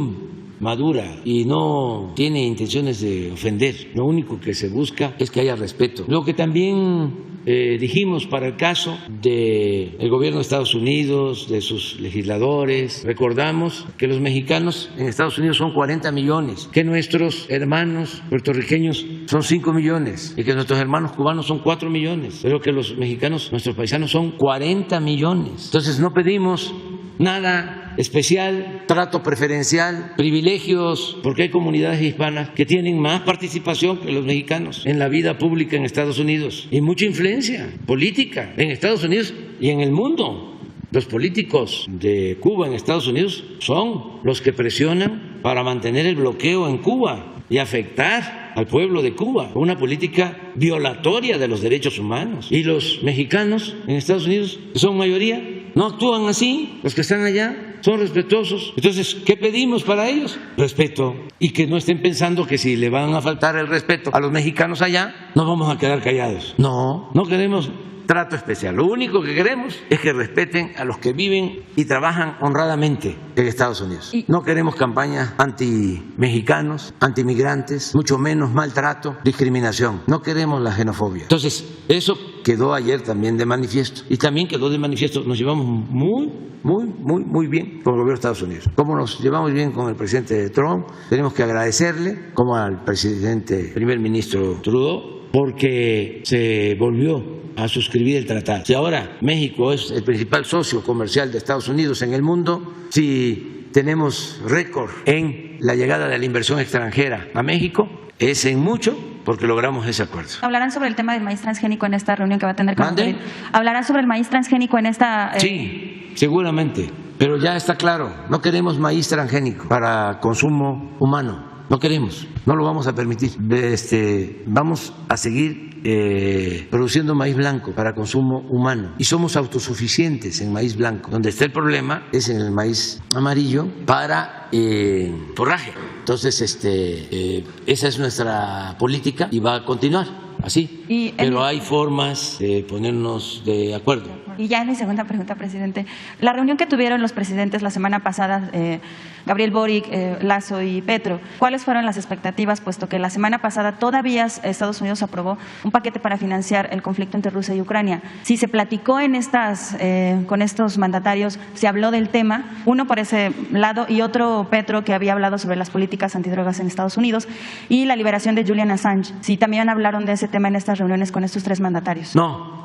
madura, y no tiene intenciones de ofender. Lo único que se busca es que haya respeto. Lo que también dijimos para el caso del gobierno de Estados Unidos, de sus legisladores, recordamos que los mexicanos en Estados Unidos son 40 millones, que nuestros hermanos puertorriqueños son 5 millones y que nuestros hermanos cubanos son 4 millones, pero que los mexicanos, nuestros paisanos, son 40 millones. Entonces no pedimos nada especial, trato preferencial, privilegios, porque hay comunidades hispanas que tienen más participación que los mexicanos en la vida pública en Estados Unidos y mucha influencia política en Estados Unidos y en el mundo. Los políticos de Cuba en Estados Unidos son los que presionan para mantener el bloqueo en Cuba y afectar al pueblo de Cuba, una política violatoria de los derechos humanos. Y los mexicanos en Estados Unidos, que son mayoría, no actúan así. Los que están allá son respetuosos. Entonces, ¿qué pedimos para ellos? Respeto. Y que no estén pensando que si le van a faltar el respeto a los mexicanos allá, nos vamos a quedar callados. No queremos trato especial. Lo único que queremos es que respeten a los que viven y trabajan honradamente en Estados Unidos. No queremos campañas anti-mexicanos, anti-migrantes, mucho menos maltrato, discriminación. No queremos la xenofobia. Entonces, eso quedó ayer también de manifiesto. Y también quedó de manifiesto, nos llevamos muy bien con el gobierno de Estados Unidos. Como nos llevamos bien con el presidente Trump, tenemos que agradecerle, como al primer ministro Trudeau, porque se volvió a suscribir el tratado. Si ahora México es el principal socio comercial de Estados Unidos en el mundo, si tenemos récord en la llegada de la inversión extranjera a México, es en mucho porque logramos ese acuerdo. ¿Hablarán sobre el tema del maíz transgénico en esta reunión que va a tener con el... ¿Hablarán sobre el maíz transgénico en esta...? Sí, seguramente, pero ya está claro, no queremos maíz transgénico para consumo humano. No queremos, no lo vamos a permitir. Vamos a seguir produciendo maíz blanco para consumo humano y somos autosuficientes en maíz blanco. Donde está el problema es en el maíz amarillo para forraje. Entonces, esa es nuestra política y va a continuar así. Pero hay formas de ponernos de acuerdo. Y ya en mi segunda pregunta, presidente, la reunión que tuvieron los presidentes la semana pasada, Gabriel Boric, Lasso y Petro, ¿cuáles fueron las expectativas, puesto que la semana pasada todavía Estados Unidos aprobó un paquete para financiar el conflicto entre Rusia y Ucrania? Si se platicó con estos mandatarios, se habló del tema, uno por ese lado y otro Petro, que había hablado sobre las políticas antidrogas en Estados Unidos y la liberación de Julian Assange. Si también hablaron de ese tema en estas reuniones con estos tres mandatarios. No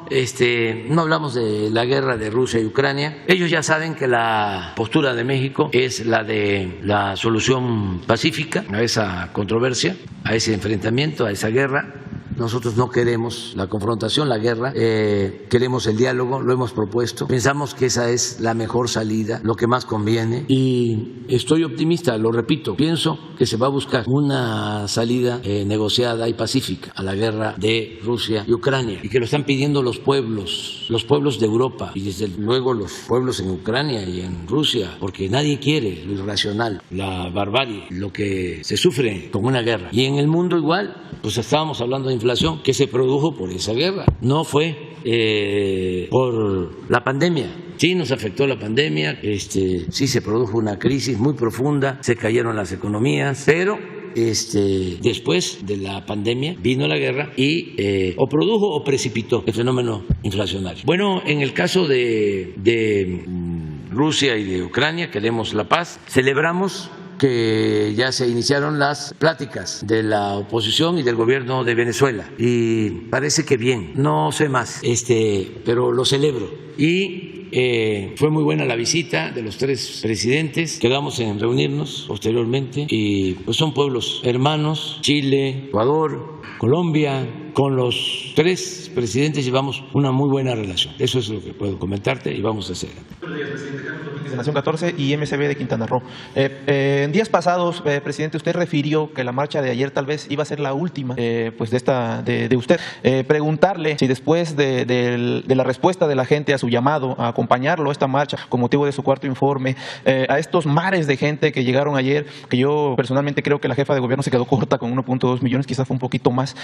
hablamos de la guerra de Rusia y Ucrania. Ellos ya saben que la postura de México es la de la solución pacífica a esa controversia, a ese enfrentamiento, a esa guerra. Nosotros no queremos la confrontación, la guerra, queremos el diálogo, lo hemos propuesto. Pensamos que esa es la mejor salida, lo que más conviene, y estoy optimista, lo repito, pienso que se va a buscar una salida negociada y pacífica a la guerra de Rusia y Ucrania, y que lo están pidiendo los pueblos de Europa, y desde luego los pueblos en Ucrania y en Rusia, porque nadie quiere lo irracional, la barbarie, lo que se sufre con una guerra. Y en el mundo igual, pues estábamos hablando de inflación que se produjo por esa guerra, no fue por la pandemia. Sí nos afectó la pandemia, sí se produjo una crisis muy profunda, se cayeron las economías, pero después de la pandemia vino la guerra y o produjo o precipitó el fenómeno inflacionario. Bueno, en el caso de Rusia y de Ucrania, queremos la paz, celebramos que ya se iniciaron las pláticas de la oposición y del gobierno de Venezuela, y parece que bien, no sé más, pero lo celebro. Y fue muy buena la visita de los 3 presidentes, quedamos en reunirnos posteriormente, y pues son pueblos hermanos, Chile, Ecuador, Colombia. Con los 3 presidentes llevamos una muy buena relación. Eso es lo que puedo comentarte y vamos a hacer. Buenos días, presidente. Carlos Domínguez, de Nación 14 y MCB de Quintana Roo. En días pasados, presidente, usted refirió que la marcha de ayer tal vez iba a ser la última pues de usted. Preguntarle si después de la respuesta de la gente a su llamado a acompañarlo a esta marcha con motivo de su 4º informe, a estos mares de gente que llegaron ayer, que yo personalmente creo que la jefa de gobierno se quedó corta con 1.2 millones, quizás fue un poquito más,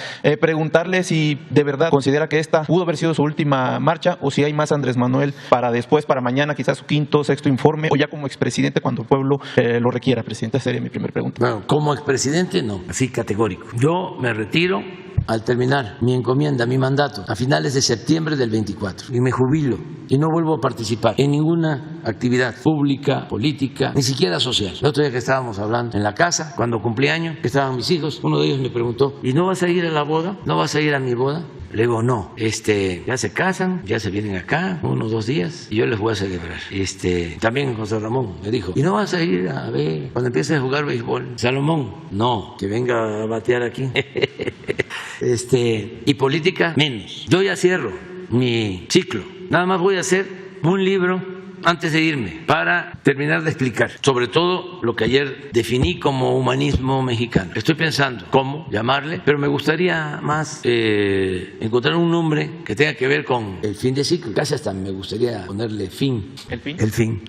preguntarle si de verdad considera que esta pudo haber sido su última marcha, o si hay más Andrés Manuel para después, para mañana, quizás su 5º, 6º informe, o ya como expresidente cuando el pueblo lo requiera, presidente. Esa sería mi primera pregunta. Bueno, como expresidente no, así categórico. Yo me retiro al terminar mi encomienda, mi mandato, a finales de septiembre del 24, y me jubilo y no vuelvo a participar en ninguna actividad pública, política, ni siquiera social. El otro día que estábamos hablando en la casa, cuando cumplí años, que estaban mis hijos, uno de ellos me preguntó: ¿y no vas a ir a la boda? ¿No vas a ir a mi boda? Le digo, no, ya se casan, ya se vienen acá, 1 o 2 días, y yo les voy a celebrar. También José Ramón me dijo: ¿y no vas a ir a ver cuando empieces a jugar béisbol? Salomón, no, que venga a batear aquí. Y política, menos. Yo ya cierro mi ciclo. Nada más voy a hacer un libro antes de irme para terminar de explicar, sobre todo lo que ayer definí como humanismo mexicano. Estoy pensando cómo llamarle, pero me gustaría más encontrar un nombre que tenga que ver con el fin de ciclo. Casi hasta me gustaría ponerle fin. ¿El fin? El fin.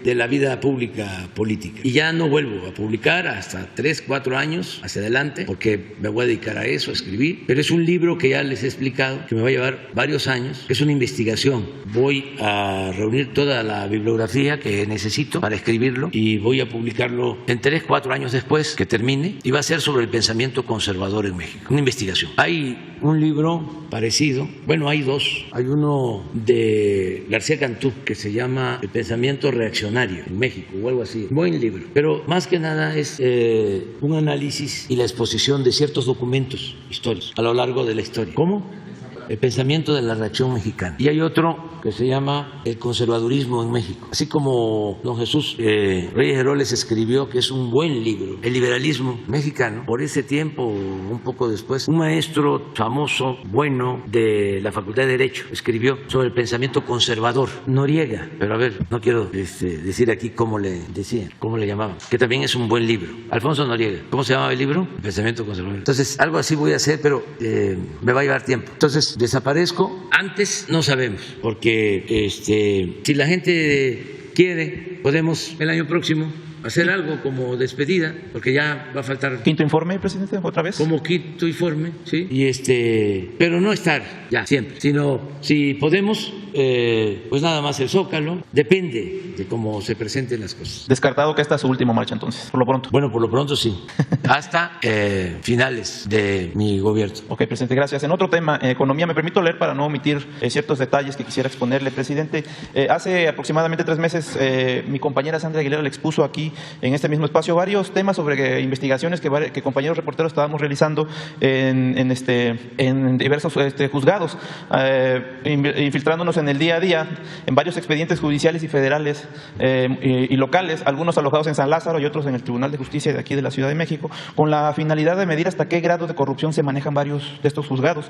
De la vida pública política. Y ya no vuelvo a publicar hasta 3, 4 años hacia adelante, porque me voy a dedicar a eso, a escribir. Pero es un libro que ya les he explicado, que me va a llevar varios años. Es una investigación. Voy a reunir toda la bibliografía que necesito para escribirlo y voy a publicarlo en 3, 4 años después que termine, y va a ser sobre el pensamiento conservador en México. Una investigación. Hay un libro parecido, bueno, hay 2. Hay uno de García Cantú que se llama El pensamiento reaccionario en México o algo así. Buen libro, pero más que nada es un análisis y la exposición de ciertos documentos históricos a lo largo de la historia. ¿Cómo? El pensamiento de la reacción mexicana. Y hay otro que se llama El conservadurismo en México. Así como don Jesús Reyes Heroles escribió, que es un buen libro, El liberalismo mexicano. Por ese tiempo, un poco después, un maestro famoso, bueno, de la Facultad de Derecho, escribió sobre el pensamiento conservador, Noriega. Pero a ver, no quiero decir aquí cómo le decían, cómo le llamaban, que también es un buen libro. Alfonso Noriega. ¿Cómo se llamaba el libro? El pensamiento conservador. Entonces, algo así voy a hacer, pero me va a llevar tiempo. Entonces, desaparezco. Antes no sabemos, porque si la gente quiere, podemos el año próximo hacer algo como despedida, porque ya va a faltar. ¿5º informe, presidente, otra vez? Como 5º informe, sí. Y pero no estar ya siempre, sino si podemos, pues nada más el Zócalo, depende de cómo se presenten las cosas. Descartado que esta es su última marcha entonces, por lo pronto. Bueno, por lo pronto sí, hasta finales de mi gobierno. Ok, presidente, gracias. En otro tema, economía, me permito leer para no omitir ciertos detalles que quisiera exponerle, presidente. Hace aproximadamente 3 meses, mi compañera Sandra Aguilera le expuso aquí en este mismo espacio varios temas sobre investigaciones que compañeros reporteros estábamos realizando en diversos juzgados, infiltrándonos en el día a día en varios expedientes judiciales y federales y locales, algunos alojados en San Lázaro y otros en el Tribunal de Justicia de aquí de la Ciudad de México, con la finalidad de medir hasta qué grado de corrupción se manejan varios de estos juzgados.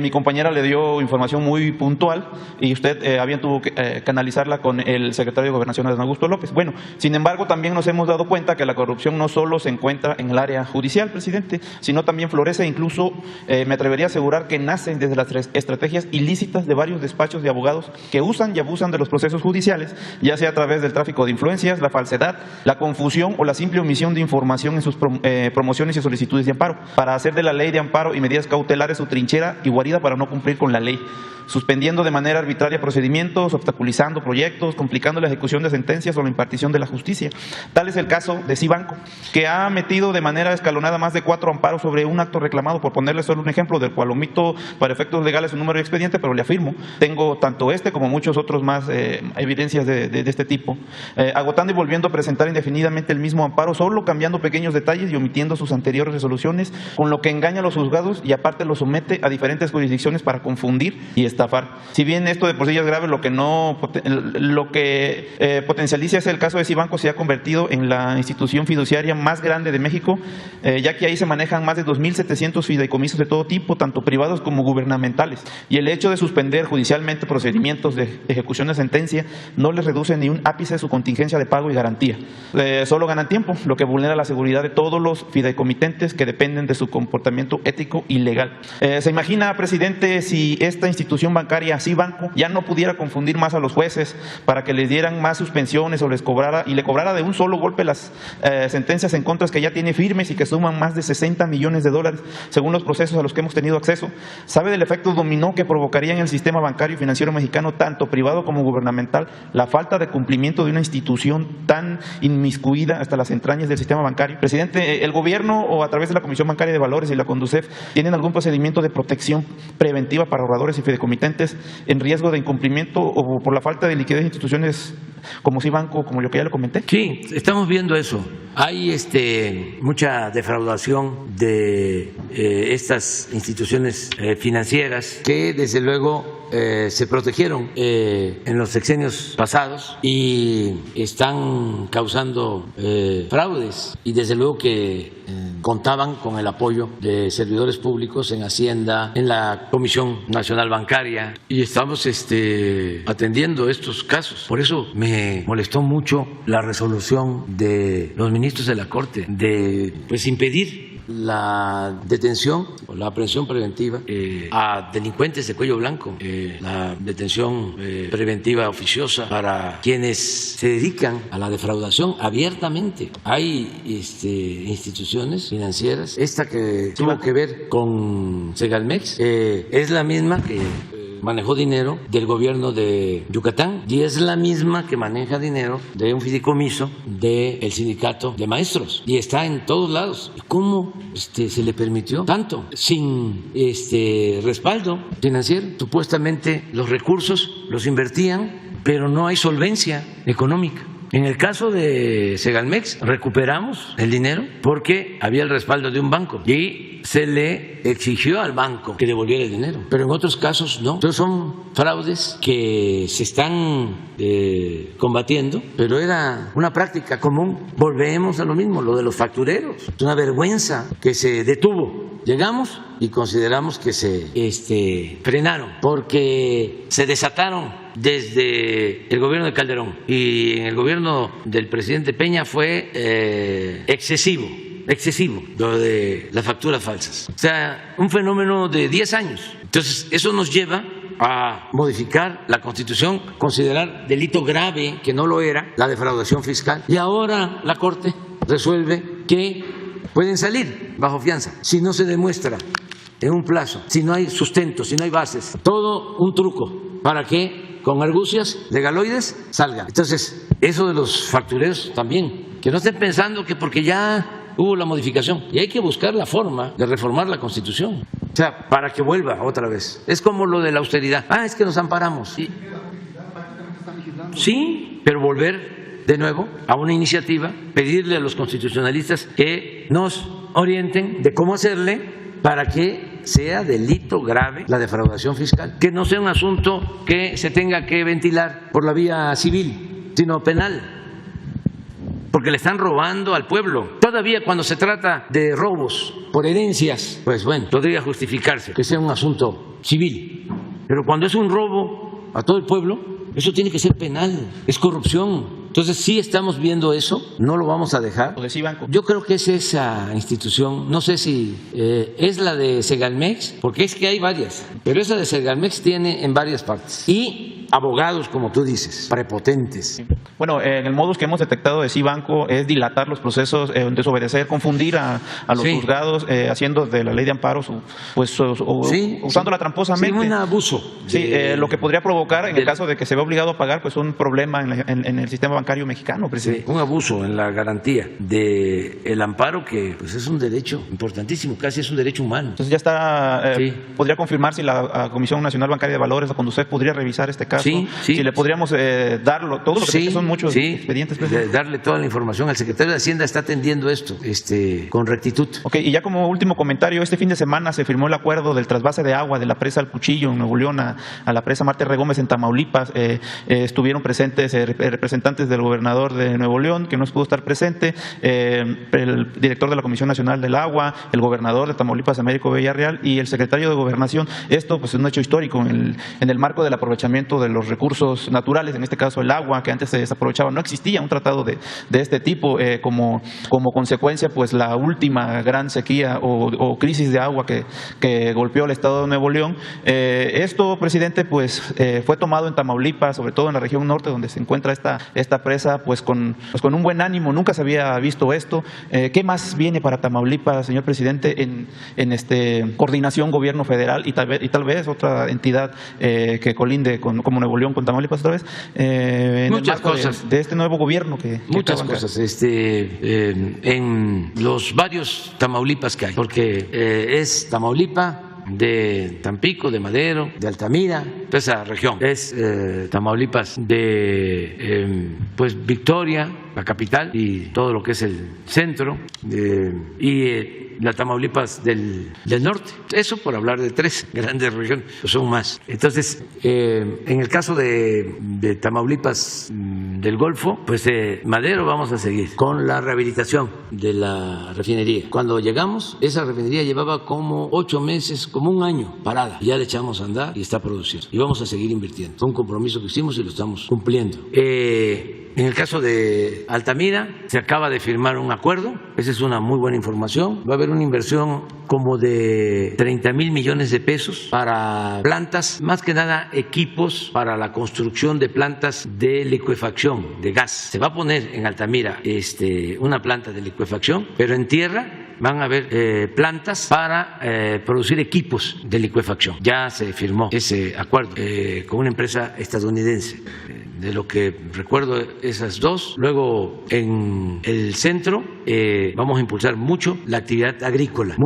Mi compañera le dio información muy puntual y usted bien tuvo que canalizarla con el secretario de Gobernación, Adán Augusto López. Bueno, sin embargo, también nos hemos dado cuenta que la corrupción no solo se encuentra en el área judicial, presidente, sino también florece, incluso me atrevería a asegurar que nacen desde las estrategias ilícitas de varios despachos de abogados que usan y abusan de los procesos judiciales, ya sea a través del tráfico de influencias, la falsedad, la confusión o la simple omisión de información en sus promociones y solicitudes de amparo, para hacer de la ley de amparo y medidas cautelares su trinchera y guarida para no cumplir con la ley, suspendiendo de manera arbitraria procedimientos, obstaculizando proyectos, complicando la ejecución de sentencias o la impartición de la justicia. Tal es el caso de Cibanco, que ha metido de manera escalonada más de 4 amparos sobre un acto reclamado, por ponerle solo un ejemplo, del cual omito para efectos legales un número de expediente, pero le afirmo, tengo tanto como muchos otros más evidencias de este tipo, agotando y volviendo a presentar indefinidamente el mismo amparo, solo cambiando pequeños detalles y omitiendo sus anteriores resoluciones, con lo que engaña a los juzgados y aparte los somete a diferentes jurisdicciones para confundir y estafar. Si bien esto de por sí ya es grave, lo que potencializa es el caso de Cibanco se ha convertido en la institución fiduciaria más grande de México, ya que ahí se manejan más de 2.700 fideicomisos de todo tipo, tanto privados como gubernamentales, y el hecho de suspender judicialmente procedimientos de ejecución de sentencia no les reduce ni un ápice su contingencia de pago y garantía. Solo ganan tiempo, lo que vulnera la seguridad de todos los fideicomitentes que dependen de su comportamiento ético y legal. ¿Se imagina, presidente, si esta institución bancaria, Cibanco, ya no pudiera confundir más a los jueces para que les dieran más suspensiones o le cobrara de un solo golpe las sentencias en contra que ya tiene firmes y que suman más de 60 millones de dólares según los procesos a los que hemos tenido acceso? ¿Sabe del efecto dominó que provocaría en el sistema bancario y financiero mexicano, tanto privado como gubernamental, la falta de cumplimiento de una institución tan inmiscuida hasta las entrañas del sistema bancario? Presidente, ¿el gobierno o a través de la Comisión Bancaria de Valores y la Conducef tienen algún procedimiento de protección preventiva para ahorradores y fideicomitentes en riesgo de incumplimiento o por la falta de liquidez de instituciones como Cibanco, como lo que ya le comenté? Sí, estamos viendo eso. Hay mucha defraudación de estas instituciones financieras que desde luego se protegieron en los sexenios pasados y están causando fraudes, y desde luego que contaban con el apoyo de servidores públicos en Hacienda, en la Comisión Nacional Bancaria, y estamos atendiendo estos casos. Por eso me molestó mucho la resolución de los ministros de la Corte de impedir la detención o la aprehensión preventiva a delincuentes de cuello blanco, la detención preventiva oficiosa para quienes se dedican a la defraudación abiertamente. Hay instituciones financieras, esta que tuvo que ver con Segalmex, es la misma que manejó dinero del gobierno de Yucatán y es la misma que maneja dinero de un fideicomiso del sindicato de maestros, y está en todos lados. ¿Cómo se le permitió tanto sin respaldo financiero? Supuestamente los recursos los invertían, pero no hay solvencia económica. En el caso de Segalmex recuperamos el dinero porque había el respaldo de un banco y se le exigió al banco que devolviera el dinero, pero en otros casos no. Entonces son fraudes que se están combatiendo, pero era una práctica común. Volvemos a lo mismo, lo de los factureros. Es una vergüenza que se detuvo. Llegamos y consideramos que se frenaron porque se desataron desde el gobierno de Calderón, y en el gobierno del presidente Peña fue excesivo lo de las facturas falsas. O sea, un fenómeno de 10 años. Entonces, eso nos lleva a modificar la Constitución, considerar delito grave, que no lo era, la defraudación fiscal. Y ahora la Corte resuelve que pueden salir bajo fianza si no se demuestra en un plazo, si no hay sustento, si no hay bases. Todo un truco para que con argucias legaloides salgan. Entonces, eso de los factureros también, que no estén pensando que porque ya hubo la modificación, y hay que buscar la forma de reformar la Constitución, o sea, para que vuelva otra vez. Es como lo de la austeridad. Es que nos amparamos. Sí, pero volver de nuevo a una iniciativa, pedirle a los constitucionalistas que nos orienten de cómo hacerle para que sea delito grave la defraudación fiscal, que no sea un asunto que se tenga que ventilar por la vía civil, sino penal, porque le están robando al pueblo. Todavía cuando se trata de robos por herencias, pues bueno, podría justificarse que sea un asunto civil, pero cuando es un robo a todo el pueblo, eso tiene que ser penal, es corrupción. Entonces sí estamos viendo eso, no lo vamos a dejar. Yo creo que es esa institución, no sé si es la de Segalmex, porque es que hay varias, pero esa de Segalmex tiene en varias partes. Y abogados, como tú dices, prepotentes. Bueno, en el modus que hemos detectado de Cibanco es dilatar los procesos, desobedecer, confundir a los juzgados, haciendo de la ley de amparo usándola tramposamente. Sí, un abuso. Sí, lo que podría provocar, en el caso de que se vea obligado a pagar, pues un problema en el sistema bancario mexicano, presidente. Sí, un abuso en la garantía del amparo, que pues es un derecho importantísimo, casi es un derecho humano. Entonces ya está, podría confirmar si la Comisión Nacional Bancaria de Valores, la Conducef, podría revisar este caso. Sí. Si le podríamos darlo, todo lo que son muchos expedientes. Darle toda la información al secretario de Hacienda, está atendiendo esto con rectitud. Ok, y ya como último comentario, este fin de semana se firmó el acuerdo del trasvase de agua de la presa El Cuchillo en Nuevo León a la presa Marte R. Gómez en Tamaulipas. Estuvieron presentes representantes del gobernador de Nuevo León, que no pudo estar presente, el director de la Comisión Nacional del Agua, el gobernador de Tamaulipas, Américo Villarreal, y el secretario de Gobernación. Esto pues es un hecho histórico en el marco del aprovechamiento de los recursos naturales, en este caso el agua, que antes se desaprovechaba. No existía un tratado de este tipo, como consecuencia pues la última gran sequía o crisis de agua que golpeó al estado de Nuevo León. Esto, presidente, pues fue tomado en Tamaulipas, sobre todo en la región norte, donde se encuentra esta presa, pues con un buen ánimo. Nunca se había visto esto. ¿Qué más viene para Tamaulipas, señor presidente, en coordinación gobierno federal y tal vez otra entidad que colinde como Nuevo León con Tamaulipas otra vez? Muchas cosas de este nuevo gobierno muchas cosas en los varios Tamaulipas que hay, porque es Tamaulipas, de Tampico, de Madero, de Altamira, toda esa región. Es Tamaulipas de pues Victoria, la capital, y todo lo que es el centro, y la Tamaulipas del norte. Eso por hablar de tres grandes regiones, pues son más. Entonces, en el caso de Tamaulipas del Golfo, pues Madero vamos a seguir con la rehabilitación de la refinería. Cuando llegamos, esa refinería llevaba como 8 meses, como un año parada. Ya le echamos a andar y está produciendo. Y vamos a seguir invirtiendo. Fue un compromiso que hicimos y lo estamos cumpliendo. En el caso de Altamira, se acaba de firmar un acuerdo. Esa es una muy buena información. Va a haber una inversión como de 30,000 millones de pesos para plantas, más que nada equipos para la construcción de plantas de licuefacción de gas. Se va a poner en Altamira una planta de licuefacción, pero en tierra van a haber plantas para producir equipos de licuefacción. Ya se firmó ese acuerdo con una empresa estadounidense. De lo que recuerdo, esas dos. Luego, en el centro vamos a impulsar mucho la actividad agrícola,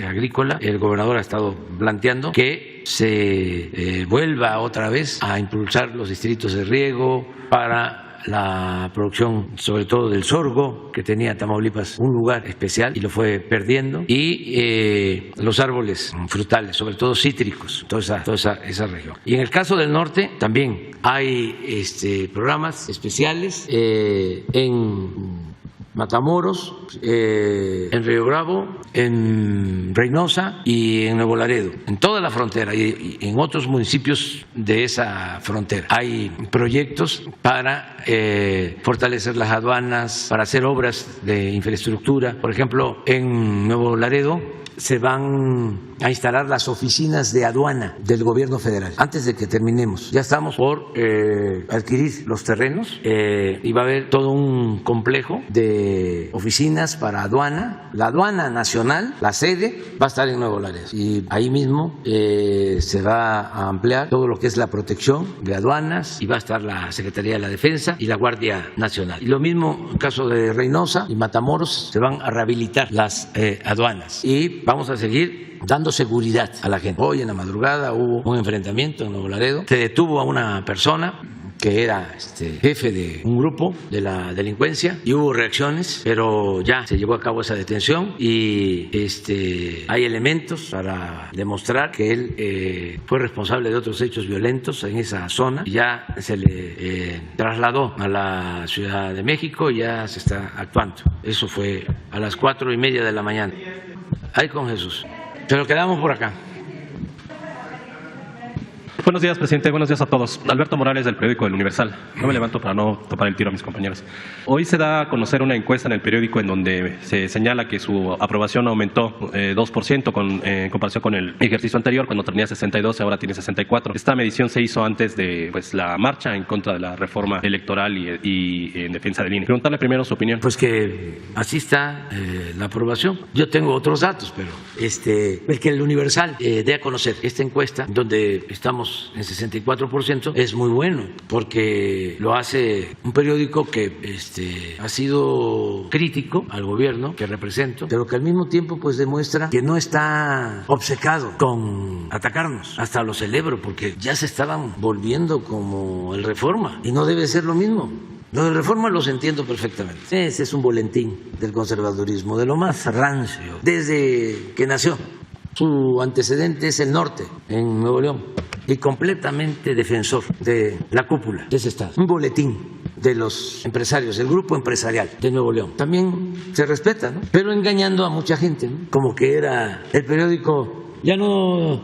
agrícola. El gobernador ha estado planteando que se vuelva otra vez a impulsar los distritos de riego para la producción, sobre todo del sorgo, que tenía Tamaulipas un lugar especial y lo fue perdiendo, y los árboles frutales, sobre todo cítricos, toda esa región. Y en el caso del norte también hay programas especiales en Matamoros, en Río Bravo, en Reynosa y en Nuevo Laredo, en toda la frontera y en otros municipios de esa frontera. Hay proyectos para fortalecer las aduanas, para hacer obras de infraestructura. Por ejemplo, en Nuevo Laredo se van a instalar las oficinas de aduana del gobierno federal. Antes de que terminemos, ya estamos por adquirir los terrenos y va a haber todo un complejo de oficinas para aduana. La aduana nacional, la sede, va a estar en Nuevo Laredo y ahí mismo se va a ampliar todo lo que es la protección de aduanas y va a estar la Secretaría de la Defensa y la Guardia Nacional. Y lo mismo en caso de Reynosa y Matamoros, se van a rehabilitar las aduanas y vamos a seguir dando seguridad a la gente. Hoy en la madrugada hubo un enfrentamiento en Nuevo Laredo, se detuvo a una persona que era jefe de un grupo de la delincuencia, y hubo reacciones, pero ya se llevó a cabo esa detención y hay elementos para demostrar que él fue responsable de otros hechos violentos en esa zona. Ya se le trasladó a la Ciudad de México y ya se está actuando. Eso fue a las 4:30 de la mañana. Ahí con Jesús. Pero quedamos por acá. Buenos días, presidente. Buenos días a todos. Alberto Morales, del periódico El Universal. No me levanto para no topar el tiro a mis compañeros. Hoy se da a conocer una encuesta en el periódico en donde se señala que su aprobación aumentó 2% en comparación con el ejercicio anterior, cuando tenía 62 y ahora tiene 64. Esta medición se hizo antes de la marcha en contra de la reforma electoral y en defensa del INE. Preguntarle primero su opinión. Pues que así está la aprobación. Yo tengo otros datos, pero el que el Universal dé a conocer esta encuesta, donde estamos en 64%, es muy bueno, porque lo hace un periódico que ha sido crítico al gobierno que represento, pero que al mismo tiempo pues demuestra que no está obcecado con atacarnos. Hasta lo celebro, porque ya se estaban volviendo como el Reforma, y no debe ser lo mismo. Lo de Reforma los entiendo perfectamente. Ese es un boletín del conservadurismo, de lo más rancio, desde que nació. Su antecedente es el norte, en Nuevo León, y completamente defensor de la cúpula de ese estado. Un boletín de los empresarios, el grupo empresarial de Nuevo León. También se respeta, ¿no? Pero engañando a mucha gente, ¿no? Como que era el periódico, ya no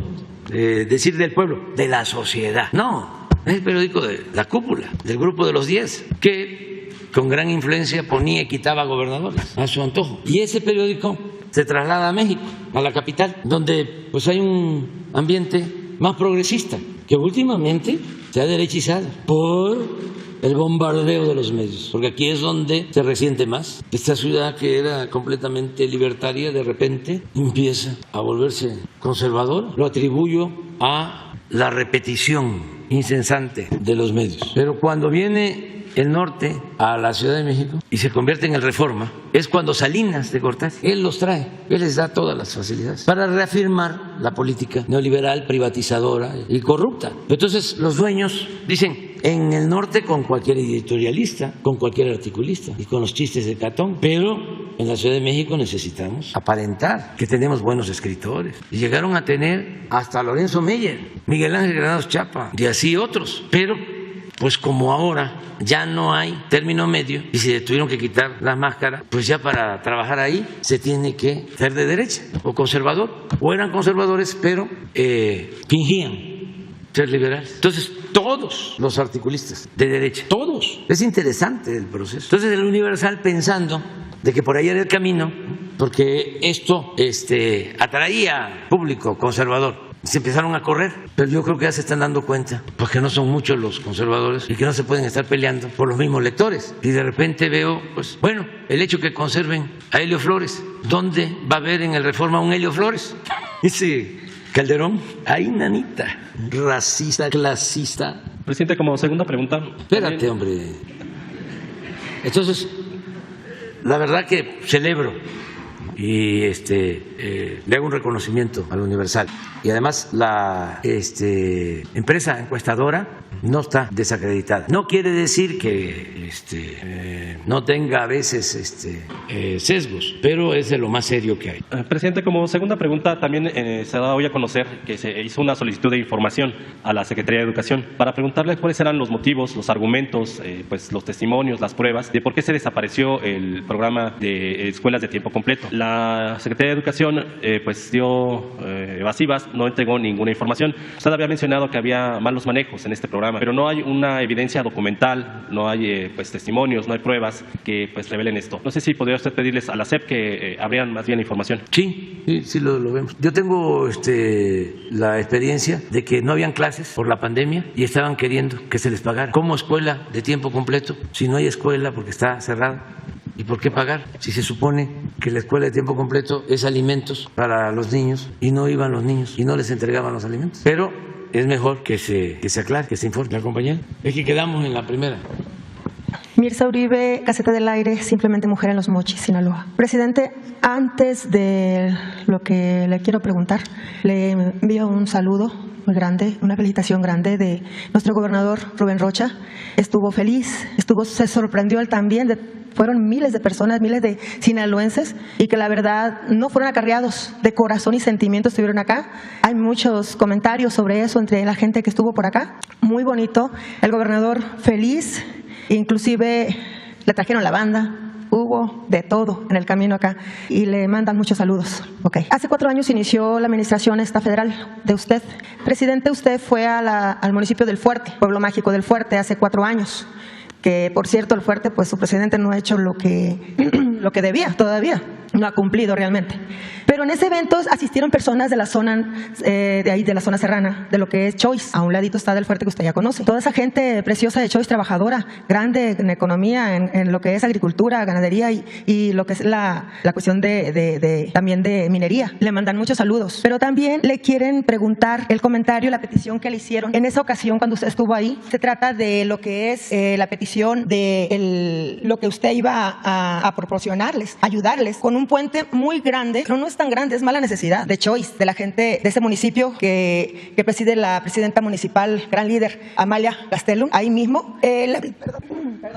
decir del pueblo, de la sociedad. No, es el periódico de la cúpula, del grupo de los 10, que con gran influencia ponía y quitaba gobernadores a su antojo. Y ese periódico se traslada a México, a la capital, donde pues hay un ambiente más progresista, que últimamente se ha derechizado por el bombardeo de los medios, porque aquí es donde se resiente más. Esta ciudad que era completamente libertaria, de repente empieza a volverse conservadora. Lo atribuyo a la repetición incesante de los medios. Pero cuando viene el norte a la Ciudad de México y se convierte en el Reforma, es cuando Salinas de Gortari, él los trae, él les da todas las facilidades para reafirmar la política neoliberal, privatizadora y corrupta. Entonces los dueños dicen, en el norte con cualquier editorialista, con cualquier articulista y con los chistes de Catón, pero en la Ciudad de México necesitamos aparentar que tenemos buenos escritores. Y llegaron a tener hasta Lorenzo Meyer, Miguel Ángel Granados Chapa y así otros, pero pues como ahora ya no hay término medio y se tuvieron que quitar las máscaras, pues ya para trabajar ahí se tiene que ser de derecha o conservador, o eran conservadores pero fingían ser liberales. Entonces todos los articulistas de derecha, todos, es interesante el proceso. Entonces el Universal, pensando de que por ahí era el camino, porque esto atraía público conservador, se empezaron a correr, pero yo creo que ya se están dando cuenta, porque no son muchos los conservadores y que no se pueden estar peleando por los mismos lectores. Y de repente veo, pues bueno, el hecho que conserven a Helio Flores. ¿Dónde va a haber en el Reforma un Helio Flores? Ese Calderón, ahí nanita, racista, clasista. Presidente, como segunda pregunta. Espérate, hombre. Entonces, la verdad que celebro y le hago un reconocimiento al Universal. Y además la empresa encuestadora no está desacreditada. No quiere decir que no tenga a veces sesgos, pero es de lo más serio que hay. Presidente, como segunda pregunta, también se da hoy a conocer que se hizo una solicitud de información a la Secretaría de Educación para preguntarle cuáles eran los motivos, los argumentos, pues los testimonios, las pruebas de por qué se desapareció el programa de escuelas de tiempo completo. La Secretaría de Educación pues dio evasivas, no entregó ninguna información. Usted había mencionado que había malos manejos en este programa, pero no hay una evidencia documental, no hay pues testimonios, no hay pruebas que pues revelen esto. No sé si podría usted pedirles a la SEP que abrieran más bien información. Sí, lo vemos. Yo tengo la experiencia de que no habían clases por la pandemia y estaban queriendo que se les pagara como escuela de tiempo completo, si no hay escuela porque está cerrada. ¿Y por qué pagar? Si se supone que la escuela de tiempo completo es alimentos para los niños y no iban los niños y no les entregaban los alimentos. Pero es mejor que se aclare, que se informe. ¿La compañera? Es que quedamos en la primera. Mirza Uribe, Caseta del Aire, simplemente mujer en Los Mochis, Sinaloa. Presidente, antes de lo que le quiero preguntar, le envío un saludo muy grande, una felicitación grande de nuestro gobernador Rubén Rocha. Estuvo feliz, se sorprendió él también, fueron miles de personas, miles de sinaloenses, y que la verdad no fueron acarreados de corazón y sentimiento, estuvieron acá. Hay muchos comentarios sobre eso entre la gente que estuvo por acá. Muy bonito, el gobernador feliz, inclusive le trajeron la banda. Hubo de todo en el camino acá y le mandan muchos saludos. Okay. Hace 4 años inició la administración esta federal de usted. Presidente, usted fue al municipio del Fuerte, pueblo mágico del Fuerte, hace 4 años. Que, por cierto, el Fuerte, pues su presidente no ha hecho lo que debía todavía. No ha cumplido realmente. Pero en ese evento asistieron personas de la zona de ahí, de la zona serrana, de lo que es Choice. A un ladito está del Fuerte que usted ya conoce. Toda esa gente preciosa de Choice, trabajadora, grande en economía, en lo que es agricultura, ganadería y lo que es la cuestión también de minería. Le mandan muchos saludos. Pero también le quieren preguntar el comentario, la petición que le hicieron. En esa ocasión, cuando usted estuvo ahí, se trata de lo que es la petición de lo que usted iba a proporcionarles, ayudarles con un puente muy grande, pero no es tan grande, es mala necesidad de Choice, de la gente de ese municipio que preside la presidenta municipal, gran líder, Amalia Gastelum, ahí mismo,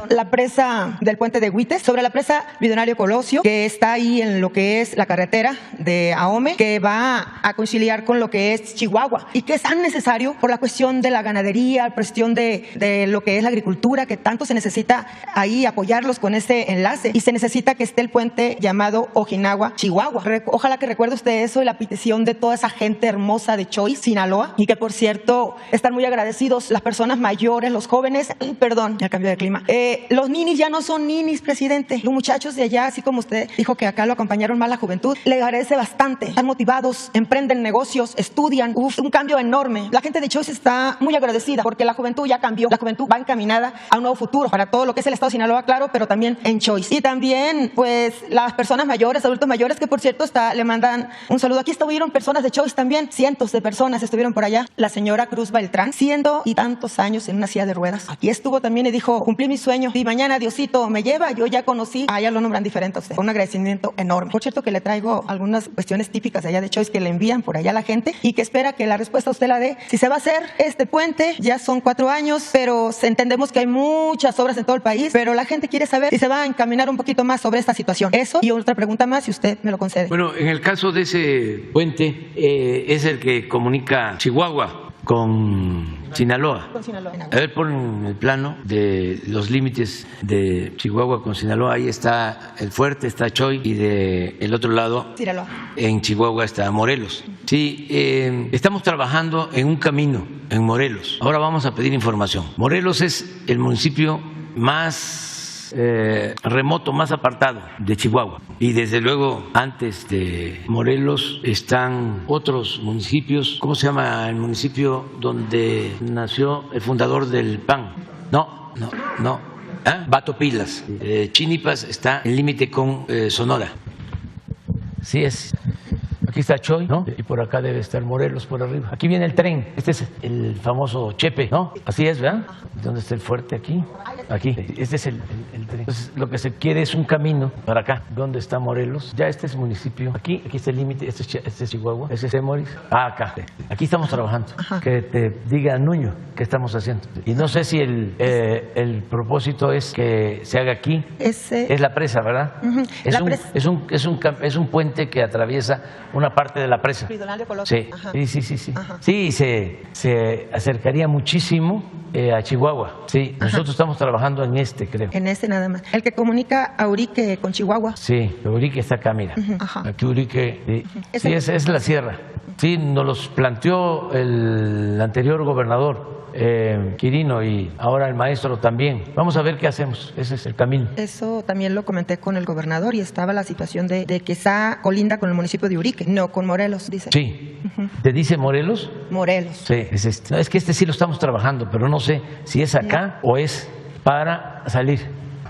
la presa del puente de Huites, sobre la presa Bidonario Colosio, que está ahí en lo que es la carretera de Ahome, que va a conciliar con lo que es Chihuahua, y que es tan necesario por la cuestión de la ganadería, la cuestión de lo que es la agricultura, que tanto se necesita ahí apoyarlos con ese enlace, y se necesita que esté el puente llamado Ojinawa, Chihuahua. Ojalá que recuerde usted eso y la petición de toda esa gente hermosa de Choice, Sinaloa, y que por cierto están muy agradecidos las personas mayores, los jóvenes, perdón, ya cambió de clima. Los ninis ya no son ninis, presidente. Los muchachos de allá, así como usted dijo que acá lo acompañaron más la juventud, le agradece bastante. Están motivados, emprenden negocios, estudian. Un cambio enorme. La gente de Choice está muy agradecida porque la juventud ya cambió. La juventud va encaminada a un nuevo futuro para todo lo que es el estado de Sinaloa, claro, pero también en Choice. Y también, pues, las personas mayores, adultos mayores, que por cierto le mandan un saludo. Aquí estuvieron personas de Choice también, cientos de personas estuvieron por allá. La señora Cruz Beltrán, 100 y tantos años en una silla de ruedas. Aquí estuvo también y dijo, cumplí mi sueño y mañana Diosito me lleva, yo ya conocí, allá lo nombran diferente a usted. Un agradecimiento enorme. Por cierto que le traigo algunas cuestiones típicas allá de Choice que le envían por allá a la gente y que espera que la respuesta usted la dé. Si se va a hacer este puente, ya son 4 años, pero entendemos que hay muchas obras en todo el país, pero la gente quiere saber si se va a encaminar un poquito más sobre esta situación. Eso y otra pregunta más, si usted me lo concede. Bueno, en el caso de ese puente, es el que comunica Chihuahua con Sinaloa. A ver, pon el plano de los límites de Chihuahua con Sinaloa. Ahí está el Fuerte, está Choy, y del otro lado, Sinaloa. En Chihuahua está Morelos. Sí, estamos trabajando en un camino en Morelos. Ahora vamos a pedir información. Morelos es el municipio más remoto, más apartado de Chihuahua, y desde luego antes de Morelos están otros municipios. ¿Cómo se llama el municipio donde nació el fundador del PAN? No. Batopilas. Chinipas está en límite con Sonora. Sí es. Aquí está Choy, ¿no? Y por acá debe estar Morelos, por arriba. Aquí viene el tren. Este es el famoso Chepe, ¿no? Así es, ¿verdad? ¿Dónde está el Fuerte? Aquí. Aquí. Este es el tren. Entonces, lo que se quiere es un camino para acá. ¿Dónde está Morelos? Ya este es municipio. Aquí está el límite. Este es Chihuahua. Este es Temoris. Acá. Aquí estamos trabajando. Ajá. Que te diga Nuño qué estamos haciendo. Y no sé si el propósito es que se haga aquí. Es la presa, ¿verdad? Uh-huh. Es un puente que atraviesa una parte de la presa. Sí. Ajá. Sí. Ajá. Sí, se acercaría muchísimo a Chihuahua. Sí, nosotros estamos trabajando en creo. En nada más. El que comunica a Urique con Chihuahua. Sí, Urique está acá, mira. Ajá. Aquí Urique. Sí, es la sierra. Sí, nos los planteó el anterior gobernador. Quirino, y ahora el maestro también. Vamos a ver qué hacemos. Ese es el camino. Eso también lo comenté con el gobernador y estaba la situación de que está colinda con el municipio de Urique, no con Morelos, dice. Sí. ¿Te dice Morelos? Morelos. Sí, es este. No, es que sí lo estamos trabajando, pero no sé si es acá o es para salir.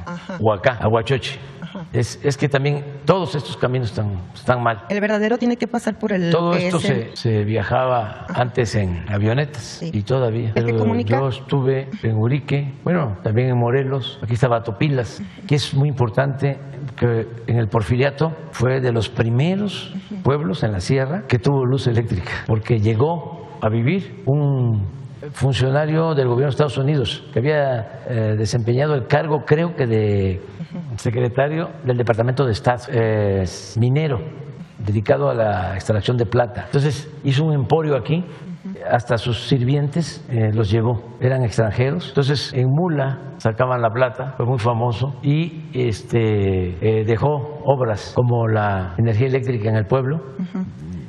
Ajá. O acá, a Huachochi. Ajá. Es que también todos estos caminos están mal. El verdadero tiene que pasar por el... Todo esto se viajaba antes en avionetas y todavía. Pero yo estuve en Urique, bueno, también en Morelos, aquí estaba Topilas, que es muy importante que en el Porfiriato fue de los primeros pueblos en la sierra que tuvo luz eléctrica, porque llegó a vivir un funcionario del gobierno de Estados Unidos que había desempeñado el cargo, creo que de secretario del Departamento de Estado, minero, dedicado a la extracción de plata. Entonces hizo un emporio aquí, hasta sus sirvientes los llevó, eran extranjeros. Entonces en mula sacaban la plata, fue muy famoso, y dejó obras como la energía eléctrica en el pueblo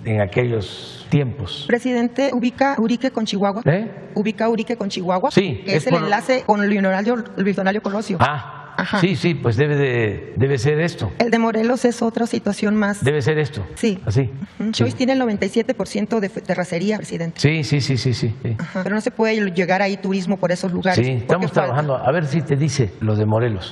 en aquellos tiempos. Presidente, ¿ubica Urique con Chihuahua? ¿Ubica Urique con Chihuahua? Sí. Que es el enlace con el Bisonario Colosio. Ajá. Sí, pues debe ser esto. El de Morelos es otra situación más. Debe ser esto. Sí. Así. Choice tiene el 97% de terracería, presidente. Sí. Ajá. Pero no se puede llegar ahí turismo por esos lugares. Sí, estamos trabajando. A ver si te dice lo de Morelos.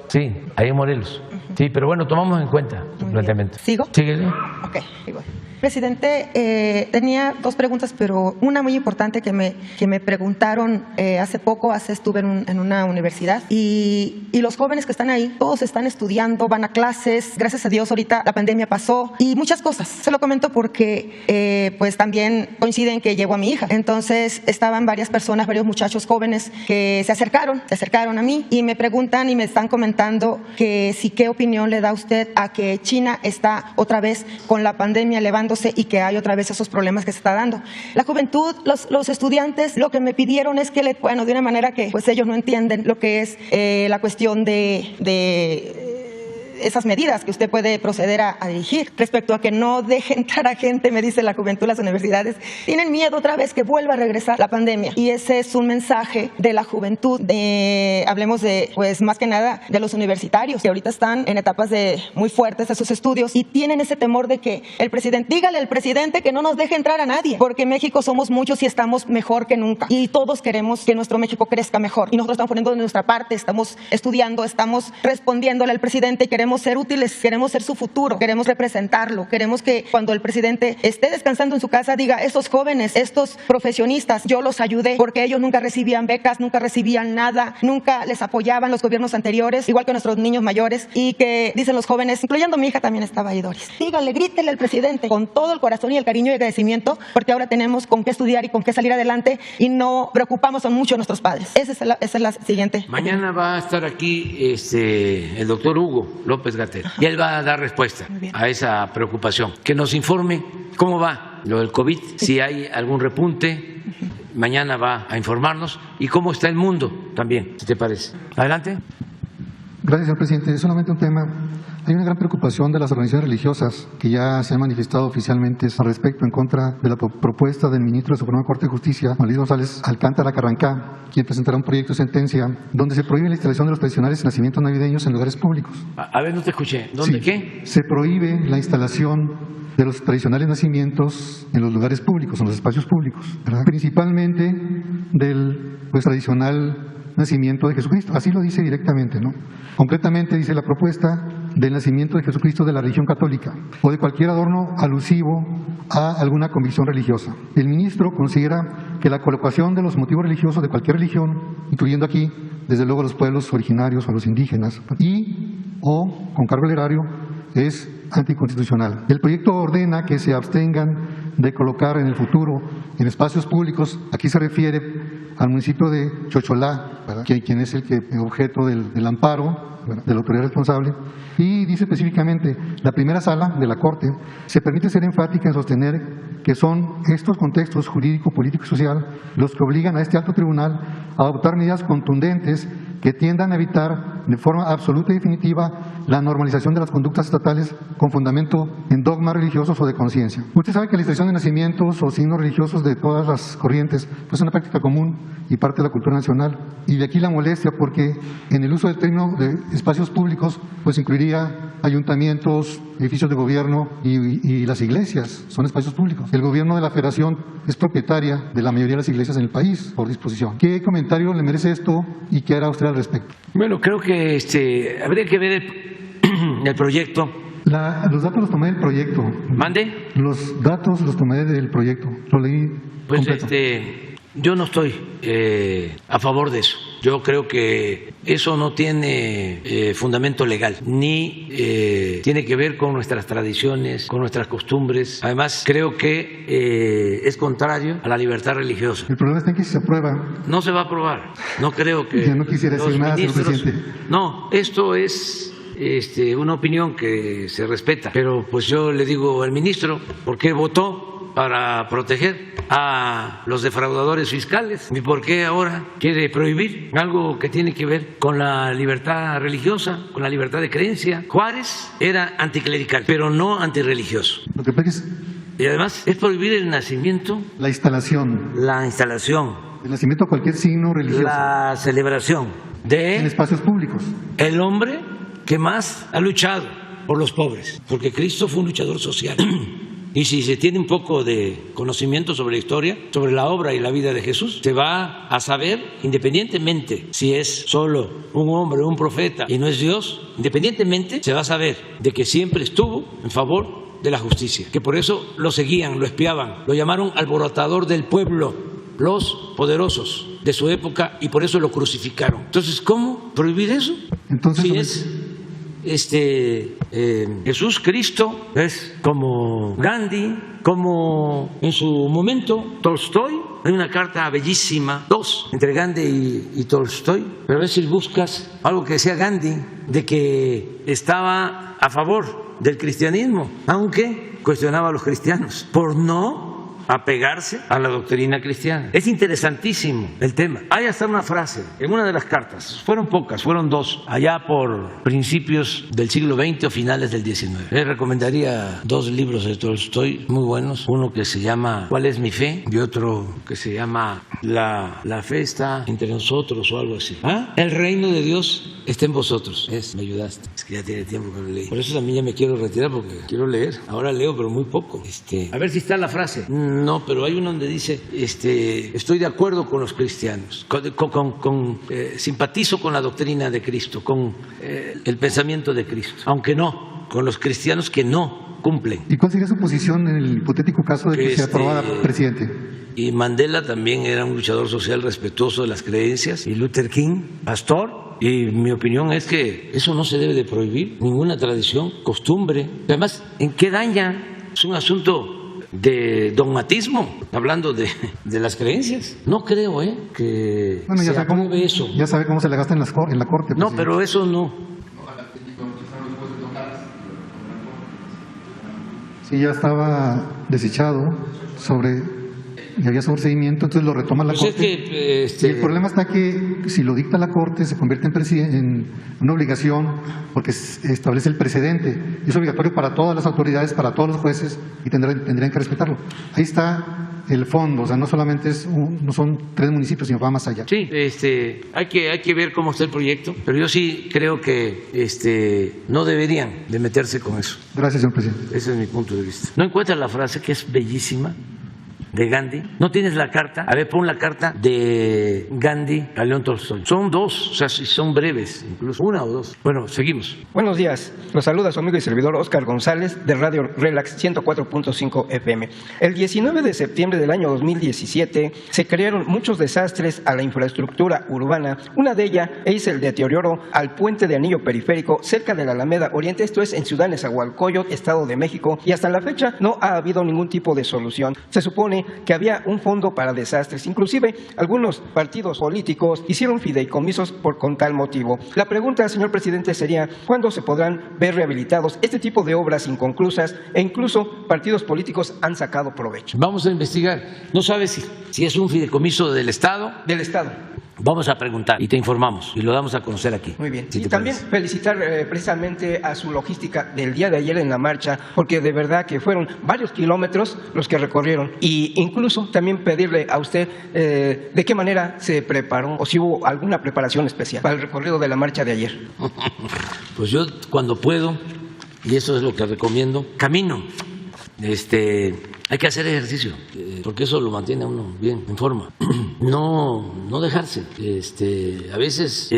Sí, ahí en Morelos. Sí, pero bueno, tomamos en cuenta tu planteamiento. ¿Sigo? Síguele. Ok, sigo. Presidente, tenía dos preguntas, pero una muy importante que me preguntaron hace poco. Estuve en una universidad y los jóvenes que están ahí, todos están estudiando, van a clases. Gracias a Dios ahorita la pandemia pasó y muchas cosas. Se lo comento porque pues también coinciden que llegó a mi hija. Entonces estaban varias personas, varios muchachos jóvenes que se acercaron a mí y me preguntan y me están comentando que si qué opinión le da usted a que China está otra vez con la pandemia elevándose y que hay otra vez esos problemas que se está dando. La juventud, los estudiantes, lo que me pidieron es que, de una manera que pues ellos no entienden lo que es la cuestión de esas medidas que usted puede proceder a dirigir respecto a que no deje entrar a gente, me dice la juventud, las universidades tienen miedo otra vez que vuelva a regresar la pandemia, y ese es un mensaje de la juventud. Hablemos de, pues más que nada, de los universitarios que ahorita están en etapas muy fuertes de sus estudios y tienen ese temor de que dígale al presidente que no nos deje entrar a nadie, porque en México somos muchos y estamos mejor que nunca y todos queremos que nuestro México crezca mejor, y nosotros estamos poniendo de nuestra parte, estamos estudiando, estamos respondiéndole al presidente y queremos ser útiles, queremos ser su futuro, queremos representarlo, queremos que cuando el presidente esté descansando en su casa diga: estos jóvenes, estos profesionistas, yo los ayudé, porque ellos nunca recibían becas, nunca recibían nada, nunca les apoyaban los gobiernos anteriores, igual que nuestros niños mayores, y que dicen los jóvenes, incluyendo mi hija también estaba ahí, Doris, dígale, grítele al presidente con todo el corazón y el cariño y agradecimiento, porque ahora tenemos con qué estudiar y con qué salir adelante y no preocupamos mucho a nuestros padres. Esa es la siguiente. Mañana va a estar aquí el doctor Hugo López-Gatell y él va a dar respuesta a esa preocupación. Que nos informe cómo va lo del COVID, si hay algún repunte. Mañana va a informarnos, y cómo está el mundo también, si te parece. Adelante. Gracias, señor presidente. Solamente un tema. Hay una gran preocupación de las organizaciones religiosas que ya se han manifestado oficialmente al respecto en contra de la propuesta del ministro de la Suprema Corte de Justicia, Juan Luis González Alcántara Carrancá, quien presentará un proyecto de sentencia donde se prohíbe la instalación de los tradicionales nacimientos navideños en lugares públicos. A ver, no te escuché. ¿Dónde qué? Se prohíbe la instalación de los tradicionales nacimientos en los lugares públicos, en los espacios públicos, ¿verdad? Principalmente del tradicional nacimiento de Jesucristo. Así lo dice directamente, ¿no? Completamente dice la propuesta del nacimiento de Jesucristo de la religión católica o de cualquier adorno alusivo a alguna convicción religiosa. El ministro considera que la colocación de los motivos religiosos de cualquier religión, incluyendo aquí, desde luego, los pueblos originarios o los indígenas, o con cargo al erario, es anticonstitucional. El proyecto ordena que se abstengan de colocar en el futuro en espacios públicos, aquí se refiere al municipio de Chocholá, quien es el objeto del amparo de la autoridad responsable, y dice específicamente: la primera sala de la Corte se permite ser enfática en sostener que son estos contextos jurídico, político y social los que obligan a este alto tribunal a adoptar medidas contundentes que tiendan a evitar de forma absoluta y definitiva la normalización de las conductas estatales con fundamento en dogmas religiosos o de conciencia. Usted sabe que la institución de nacimientos o signos religiosos de todas las corrientes pues es una práctica común y parte de la cultura nacional, y de aquí la molestia porque en el uso del término de espacios públicos pues incluiría ayuntamientos, edificios de gobierno y las iglesias, son espacios públicos. El gobierno de la Federación es propietaria de la mayoría de las iglesias en el país por disposición. ¿Qué comentario le merece esto y qué hará usted al respecto? Bueno, creo que habría que ver el proyecto. Los datos los tomé del proyecto. ¿Mande? Los datos los tomé del proyecto. Lo leí completo. Yo no estoy a favor de eso. Yo creo que eso no tiene fundamento legal, ni tiene que ver con nuestras tradiciones, con nuestras costumbres. Además, creo que es contrario a la libertad religiosa. El problema está en que si se aprueba. No se va a aprobar. No creo que. Ya no quisiera decir nada, señor presidente. No, esto es una opinión que se respeta. Pero pues yo le digo al ministro, ¿por qué votó para proteger a los defraudadores fiscales? ¿Y por qué ahora quiere prohibir algo que tiene que ver con la libertad religiosa, con la libertad de creencia? Juárez era anticlerical, pero no antirreligioso. Lo que pasa es... Y además es prohibir el nacimiento, la instalación, el nacimiento de cualquier signo religioso, la celebración de en espacios públicos. El hombre que más ha luchado por los pobres, porque Cristo fue un luchador social. Y si se tiene un poco de conocimiento sobre la historia, sobre la obra y la vida de Jesús, se va a saber, independientemente si es solo un hombre, un profeta y no es Dios, independientemente se va a saber de que siempre estuvo en favor de la justicia, que por eso lo seguían, lo espiaban, lo llamaron alborotador del pueblo, los poderosos de su época, y por eso lo crucificaron. Entonces, ¿cómo prohibir eso? Entonces, si es Jesús Cristo, es como Gandhi, como en su momento Tolstoy. Hay una carta bellísima, dos, entre Gandhi y Tolstoy, pero es si buscas algo que decía Gandhi, de que estaba a favor del cristianismo, aunque cuestionaba a los cristianos por no apegarse a la doctrina cristiana. Es interesantísimo el tema. Hay hasta una frase en una de las cartas, fueron pocas, fueron dos, allá por principios del siglo XX o finales del XIX. Les recomendaría dos libros de Tolstoy muy buenos, uno que se llama ¿Cuál es mi fe? Y otro que se llama La fe está entre nosotros o algo así. El reino de Dios está en vosotros. Me ayudaste. Es que ya tiene tiempo que no leí. Por eso también ya me quiero retirar porque quiero leer. Ahora leo, pero muy poco. A ver si está la frase. No, pero hay uno donde dice, estoy de acuerdo con los cristianos, simpatizo con la doctrina de Cristo, con el pensamiento de Cristo, aunque no, con los cristianos que no cumplen. ¿Y cuál sería su posición en el hipotético caso de que sea aprobada, presidente? Y Mandela también era un luchador social respetuoso de las creencias, y Luther King, pastor, y mi opinión es que eso no se debe de prohibir, ninguna tradición, costumbre. Además, ¿en qué daña? Es un asunto de dogmatismo, hablando de las creencias. No creo que bueno, ya se apruebe eso. Ya sabe cómo se le gasta en la Corte. No, pero eso no. Sí, ya estaba desechado y había sobreseimiento, entonces lo retoma la Corte. Y el problema está que si lo dicta la Corte se convierte en una obligación porque establece el precedente. Es obligatorio para todas las autoridades, para todos los jueces, y tendrían que respetarlo. Ahí está el fondo, o sea, no solamente no son 3 municipios, sino va más allá. Sí, hay que ver cómo está el proyecto, pero yo sí creo que no deberían de meterse con eso. Gracias, señor presidente. Ese es mi punto de vista. ¿No encuentras la frase que es bellísima de Gandhi? ¿No tienes la carta? A ver, pon la carta de Gandhi a León Tolstoy. Son dos, o sea, son breves, incluso una o dos. Bueno, seguimos. Buenos días. Los saluda su amigo y servidor Óscar González de Radio Relax 104.5 FM. El 19 de septiembre del año 2017 se crearon muchos desastres a la infraestructura urbana. Una de ellas es el deterioro al puente de anillo periférico cerca de la Alameda Oriente, esto es en Ciudad Nezahualcóyotl, Estado de México, y hasta la fecha no ha habido ningún tipo de solución. Se supone que había un fondo para desastres. Inclusive, algunos partidos políticos hicieron fideicomisos con tal motivo. La pregunta, señor presidente, sería ¿cuándo se podrán ver rehabilitados este tipo de obras inconclusas e incluso partidos políticos han sacado provecho? Vamos a investigar. ¿No sabes si es un fideicomiso del Estado? Del Estado. Vamos a preguntar y te informamos y lo damos a conocer aquí. Muy bien. Y también felicitar precisamente a su logística del día de ayer en la marcha, porque de verdad que fueron varios kilómetros los que recorrieron, y incluso también pedirle a usted de qué manera se preparó o si hubo alguna preparación especial para el recorrido de la marcha de ayer. Pues yo cuando puedo, y eso es lo que recomiendo, camino. Hay que hacer ejercicio, porque eso lo mantiene a uno bien, en forma. No dejarse. A veces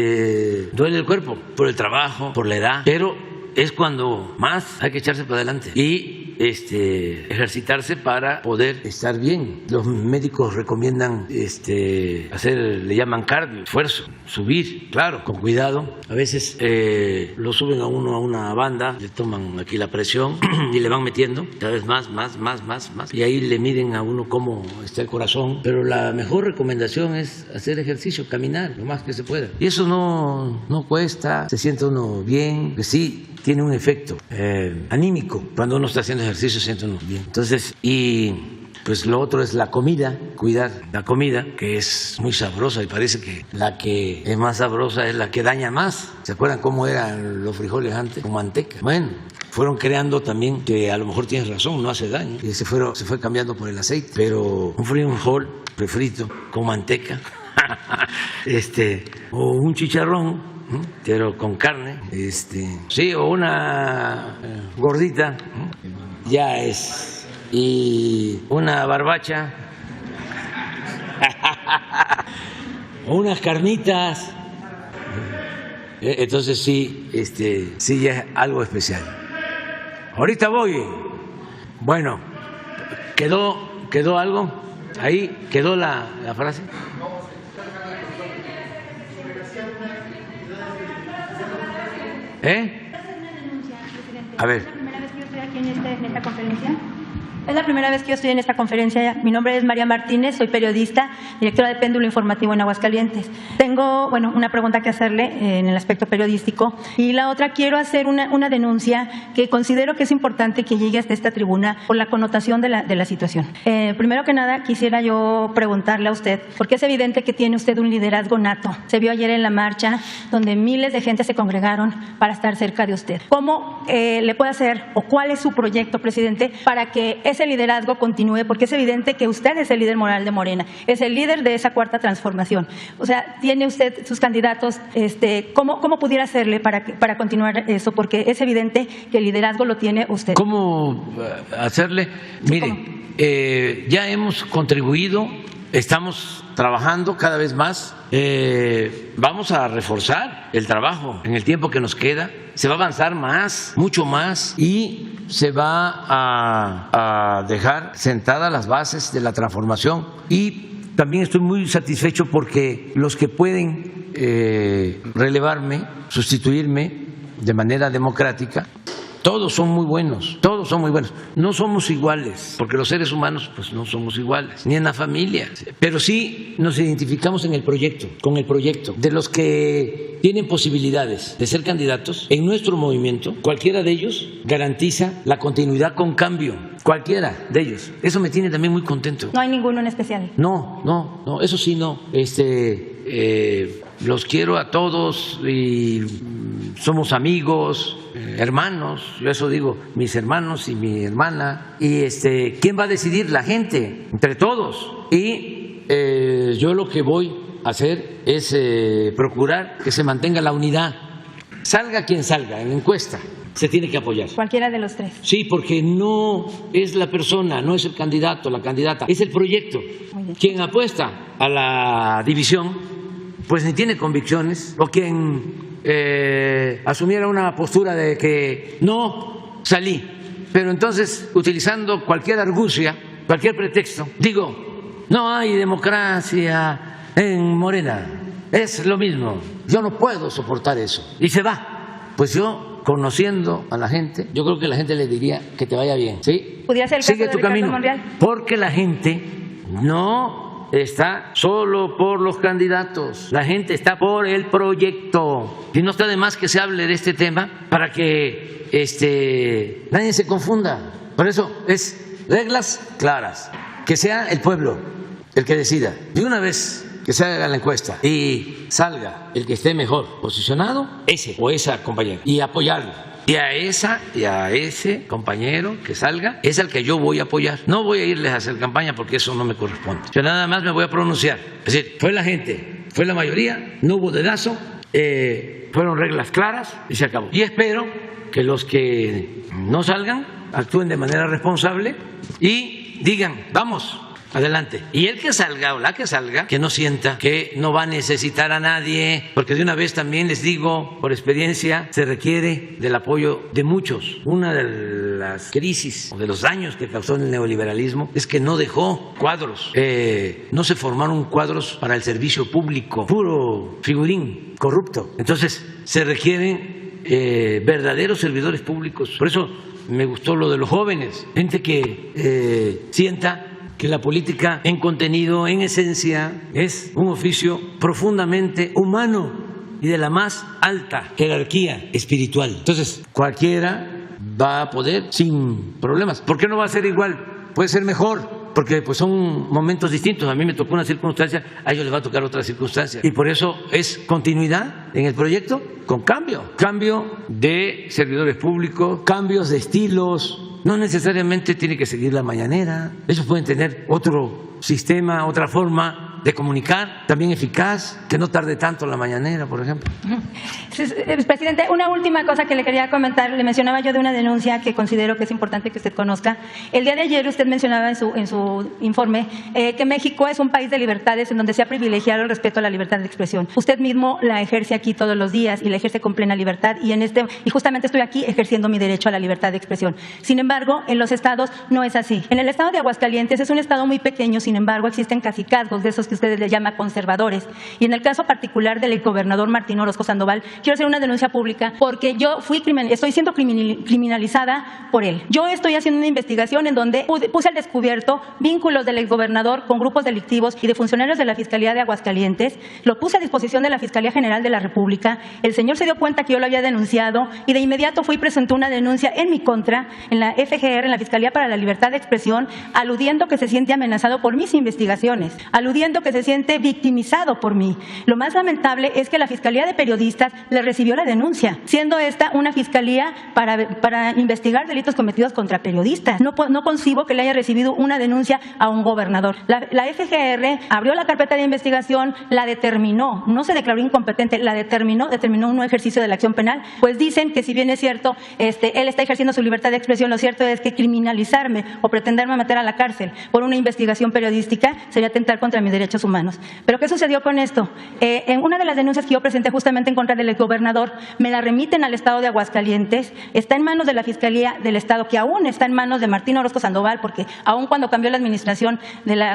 duele el cuerpo por el trabajo, por la edad, pero es cuando más hay que echarse para adelante y ejercitarse para poder estar bien. Los médicos recomiendan hacer, le llaman cardio, esfuerzo, subir, claro, con cuidado. A veces lo suben a uno a una banda, le toman aquí la presión y le van metiendo cada vez más, y ahí le miden a uno cómo está el corazón. Pero la mejor recomendación es hacer ejercicio, caminar lo más que se pueda. Y eso no cuesta, se siente uno bien, que sí tiene un efecto anímico. Cuando uno está haciendo ejercicio se siente uno bien. Entonces, y pues lo otro es la comida, cuidar la comida, que es muy sabrosa y parece que la que es más sabrosa es la que daña más. ¿Se acuerdan cómo eran los frijoles antes? Con manteca. Bueno, fueron creando también, que a lo mejor tienes razón, no hace daño, y se fue cambiando por el aceite. Pero un frijol refrito con manteca, o un chicharrón, pero con carne, sí, o una gordita, ya es. Y una barbacha, o unas carnitas. Entonces sí, sí ya es algo especial. Ahorita voy. Bueno, ¿quedó algo? Ahí quedó la frase. A ver. Es la primera vez que yo estoy en esta conferencia. Mi nombre es María Martínez, soy periodista, directora de Péndulo Informativo en Aguascalientes. Tengo, una pregunta que hacerle en el aspecto periodístico, y la otra, quiero hacer una denuncia que considero que es importante que llegue hasta esta tribuna por la connotación de la situación. Primero que nada, quisiera yo preguntarle a usted, porque es evidente que tiene usted un liderazgo nato. Se vio ayer en la marcha, donde miles de gente se congregaron para estar cerca de usted. ¿Cómo le puede hacer, o cuál es su proyecto, presidente, para que ese liderazgo continúe? Porque es evidente que usted es el líder moral de Morena, es el líder de esa cuarta transformación. O sea, tiene usted sus candidatos, ¿cómo pudiera hacerle para continuar eso? Porque es evidente que el liderazgo lo tiene usted. ¿Cómo hacerle? Mire, ya hemos contribuido, estamos trabajando cada vez más, vamos a reforzar el trabajo en el tiempo que nos queda, se va a avanzar más, mucho más, y se va a dejar sentadas las bases de la transformación. Y también estoy muy satisfecho porque los que pueden relevarme, sustituirme de manera democrática, todos son muy buenos, todos son muy buenos. No somos iguales, porque los seres humanos pues no somos iguales, ni en la familia, pero sí nos identificamos en el proyecto, con el proyecto. De los que tienen posibilidades de ser candidatos en nuestro movimiento, cualquiera de ellos garantiza la continuidad con cambio, cualquiera de ellos. Eso me tiene también muy contento. No hay ninguno en especial. No, eso sí no. Los quiero a todos y somos amigos, hermanos, yo eso digo, mis hermanos y mi hermana. Y ¿quién va a decidir? La gente, entre todos. Y yo lo que voy a hacer es procurar que se mantenga la unidad. Salga quien salga en la encuesta, se tiene que apoyar. Cualquiera de los tres. Sí, porque no es la persona, no es el candidato, la candidata, es el proyecto. Quien apuesta a la división pues ni tiene convicciones, o quien asumiera una postura de que no salí, pero entonces utilizando cualquier argucia, cualquier pretexto, digo, no hay democracia en Morena, es lo mismo, yo no puedo soportar eso, y se va. Pues yo, conociendo a la gente, yo creo que la gente le diría que te vaya bien, ¿sí? ¿Pudiera ser el caso Sigue de tu Ricardo camino, Monreal? porque la gente no está solo por los candidatos, la gente está por el proyecto. Y no está de más que se hable de este tema para que nadie se confunda. Por eso es reglas claras, que sea el pueblo el que decida. Y una vez que se haga la encuesta y salga el que esté mejor posicionado, ese o esa compañera, y apoyarlo. Y a ese compañero que salga es al que yo voy a apoyar. No voy a irles a hacer campaña porque eso no me corresponde. Yo nada más me voy a pronunciar. Es decir, fue la gente, fue la mayoría, no hubo dedazo, fueron reglas claras y se acabó. Y espero que los que no salgan actúen de manera responsable y digan, vamos, adelante. Y el que salga o la que salga, que no sienta que no va a necesitar a nadie, porque de una vez también les digo, por experiencia, se requiere del apoyo de muchos. Una de las crisis o de los daños que causó el neoliberalismo es que no dejó cuadros, no se formaron cuadros para el servicio público, puro figurín corrupto. Entonces se requieren verdaderos servidores públicos. Por eso me gustó lo de los jóvenes, gente que sienta que la política en contenido, en esencia, es un oficio profundamente humano y de la más alta jerarquía espiritual. Entonces, cualquiera va a poder sin problemas. ¿Por qué no va a ser igual? Puede ser mejor, porque pues son momentos distintos. A mí me tocó una circunstancia, a ellos les va a tocar otra circunstancia. Y por eso es continuidad en el proyecto con cambio de servidores públicos, cambios de estilos. No necesariamente tiene que seguir la mañanera. Ellos pueden tener otro sistema, otra forma de comunicar, también eficaz, que no tarde tanto la mañanera, por ejemplo. Presidente, una última cosa que le quería comentar. Le mencionaba yo de una denuncia que considero que es importante que usted conozca. El día de ayer usted mencionaba en su informe que México es un país de libertades en donde se ha privilegiado el respeto a la libertad de expresión. Usted mismo la ejerce aquí todos los días y la ejerce con plena libertad y justamente estoy aquí ejerciendo mi derecho a la libertad de expresión. Sin embargo, en los estados no es así. En el estado de Aguascalientes es un estado muy pequeño, sin embargo existen cacicazgos de esos que ustedes le llaman conservadores. Y en el caso particular del gobernador Martín Orozco Sandoval, quiero hacer una denuncia pública porque yo estoy siendo criminalizada por él. Yo estoy haciendo una investigación en donde puse al descubierto vínculos del exgobernador con grupos delictivos y de funcionarios de la Fiscalía de Aguascalientes. Lo puse a disposición de la Fiscalía General de la República. El señor se dio cuenta que yo lo había denunciado y de inmediato fui y presenté una denuncia en mi contra en la FGR, en la Fiscalía para la Libertad de Expresión, aludiendo que se siente amenazado por mis investigaciones, aludiendo que se siente victimizado por mí. Lo más lamentable es que la Fiscalía de Periodistas le recibió la denuncia, siendo esta una fiscalía para investigar delitos cometidos contra periodistas. No concibo que le haya recibido una denuncia a un gobernador. La FGR abrió la carpeta de investigación, la determinó, no se declaró incompetente, la determinó un ejercicio de la acción penal, pues dicen que si bien es cierto, él está ejerciendo su libertad de expresión, lo cierto es que criminalizarme o pretenderme meter a la cárcel por una investigación periodística sería atentar contra mis derechos humanos. Pero ¿qué sucedió con esto? En una de las denuncias que yo presenté justamente en contra del exgobernador, me la remiten al estado de Aguascalientes, está en manos de la Fiscalía del Estado, que aún está en manos de Martín Orozco Sandoval, porque aún cuando cambió la administración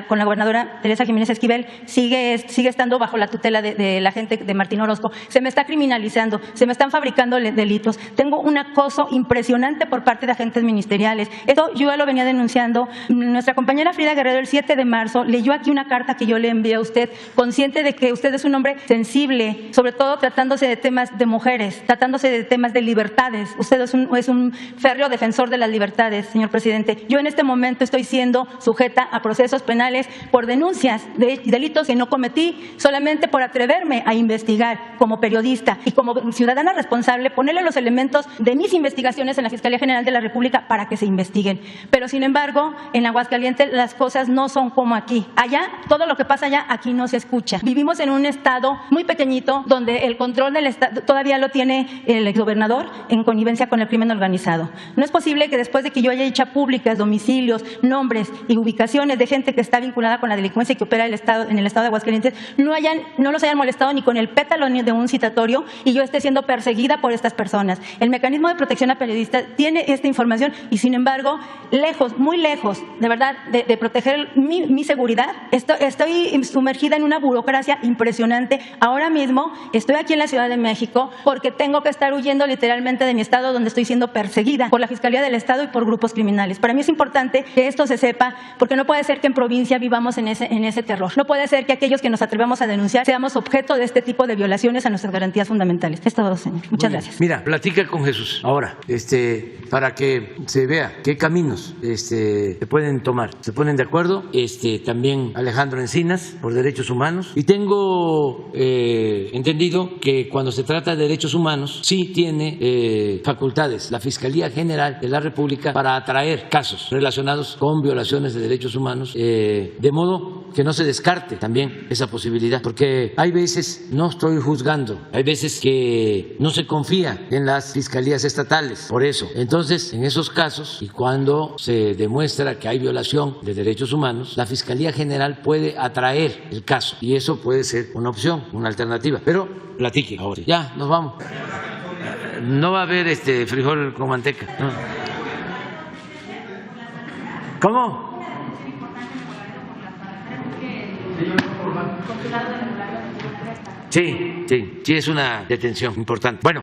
con la gobernadora Teresa Jiménez Esquivel, sigue estando bajo la tutela de la gente de Martín Orozco. Se me está criminalizando, se me están fabricando delitos. Tengo un acoso impresionante por parte de agentes ministeriales. Esto yo lo venía denunciando. Nuestra compañera Frida Guerrero el 7 de marzo leyó aquí una carta que yo le envié a usted, consciente de que usted es un hombre sensible, sobre todo tratándose de temas de mujeres, tratándose de temas de libertades. Usted es un férreo defensor de las libertades, señor presidente. Yo en este momento estoy siendo sujeta a procesos penales por denuncias de delitos que no cometí, solamente por atreverme a investigar como periodista y como ciudadana responsable, ponerle los elementos de mis investigaciones en la Fiscalía General de la República para que se investiguen. Pero sin embargo, en Aguascalientes las cosas no son como aquí. Allá, todo lo que pasa allá, aquí no se escucha. Vivimos en un estado muy pequeñito donde el control del estado todavía lo tiene el exgobernador en connivencia con el crimen organizado. No es posible que después de que yo haya hecho públicas domicilios, nombres y ubicaciones de gente que está vinculada con la delincuencia y que opera en el estado de Aguascalientes, no los hayan molestado ni con el pétalo ni de un citatorio y yo esté siendo perseguida por estas personas. El mecanismo de protección a periodistas tiene esta información y sin embargo, lejos, muy lejos, de verdad, de proteger mi seguridad, estoy sumergida en una burocracia impresionante. Ahora mismo estoy aquí en la Ciudad de México porque tengo que estar huyendo literalmente de mi estado donde estoy siendo perseguida por la Fiscalía del Estado y por grupos criminales. Para mí es importante que esto se sepa porque no puede ser que en provincia vivamos en ese terror. No puede ser que aquellos que nos atrevamos a denunciar seamos objeto de este tipo de violaciones a nuestras garantías fundamentales. Es todo, señor. Muchas gracias. Mira, platica con Jesús ahora, para que se vea qué caminos se pueden tomar. Se ponen de acuerdo, también Alejandro Encina oficinas por derechos humanos y tengo entendido que cuando se trata de derechos humanos sí tiene facultades la Fiscalía General de la República para atraer casos relacionados con violaciones de derechos humanos, de modo que no se descarte también esa posibilidad, porque hay veces, no estoy juzgando, hay veces que no se confía en las fiscalías estatales, por eso. Entonces, en esos casos, y cuando se demuestra que hay violación de derechos humanos, la Fiscalía General puede atraer el caso y eso puede ser una opción, una alternativa. Pero platique ahora. Ya, nos vamos. No va a haber frijol con manteca. No. ¿Cómo? Sí, es una detención importante. Bueno.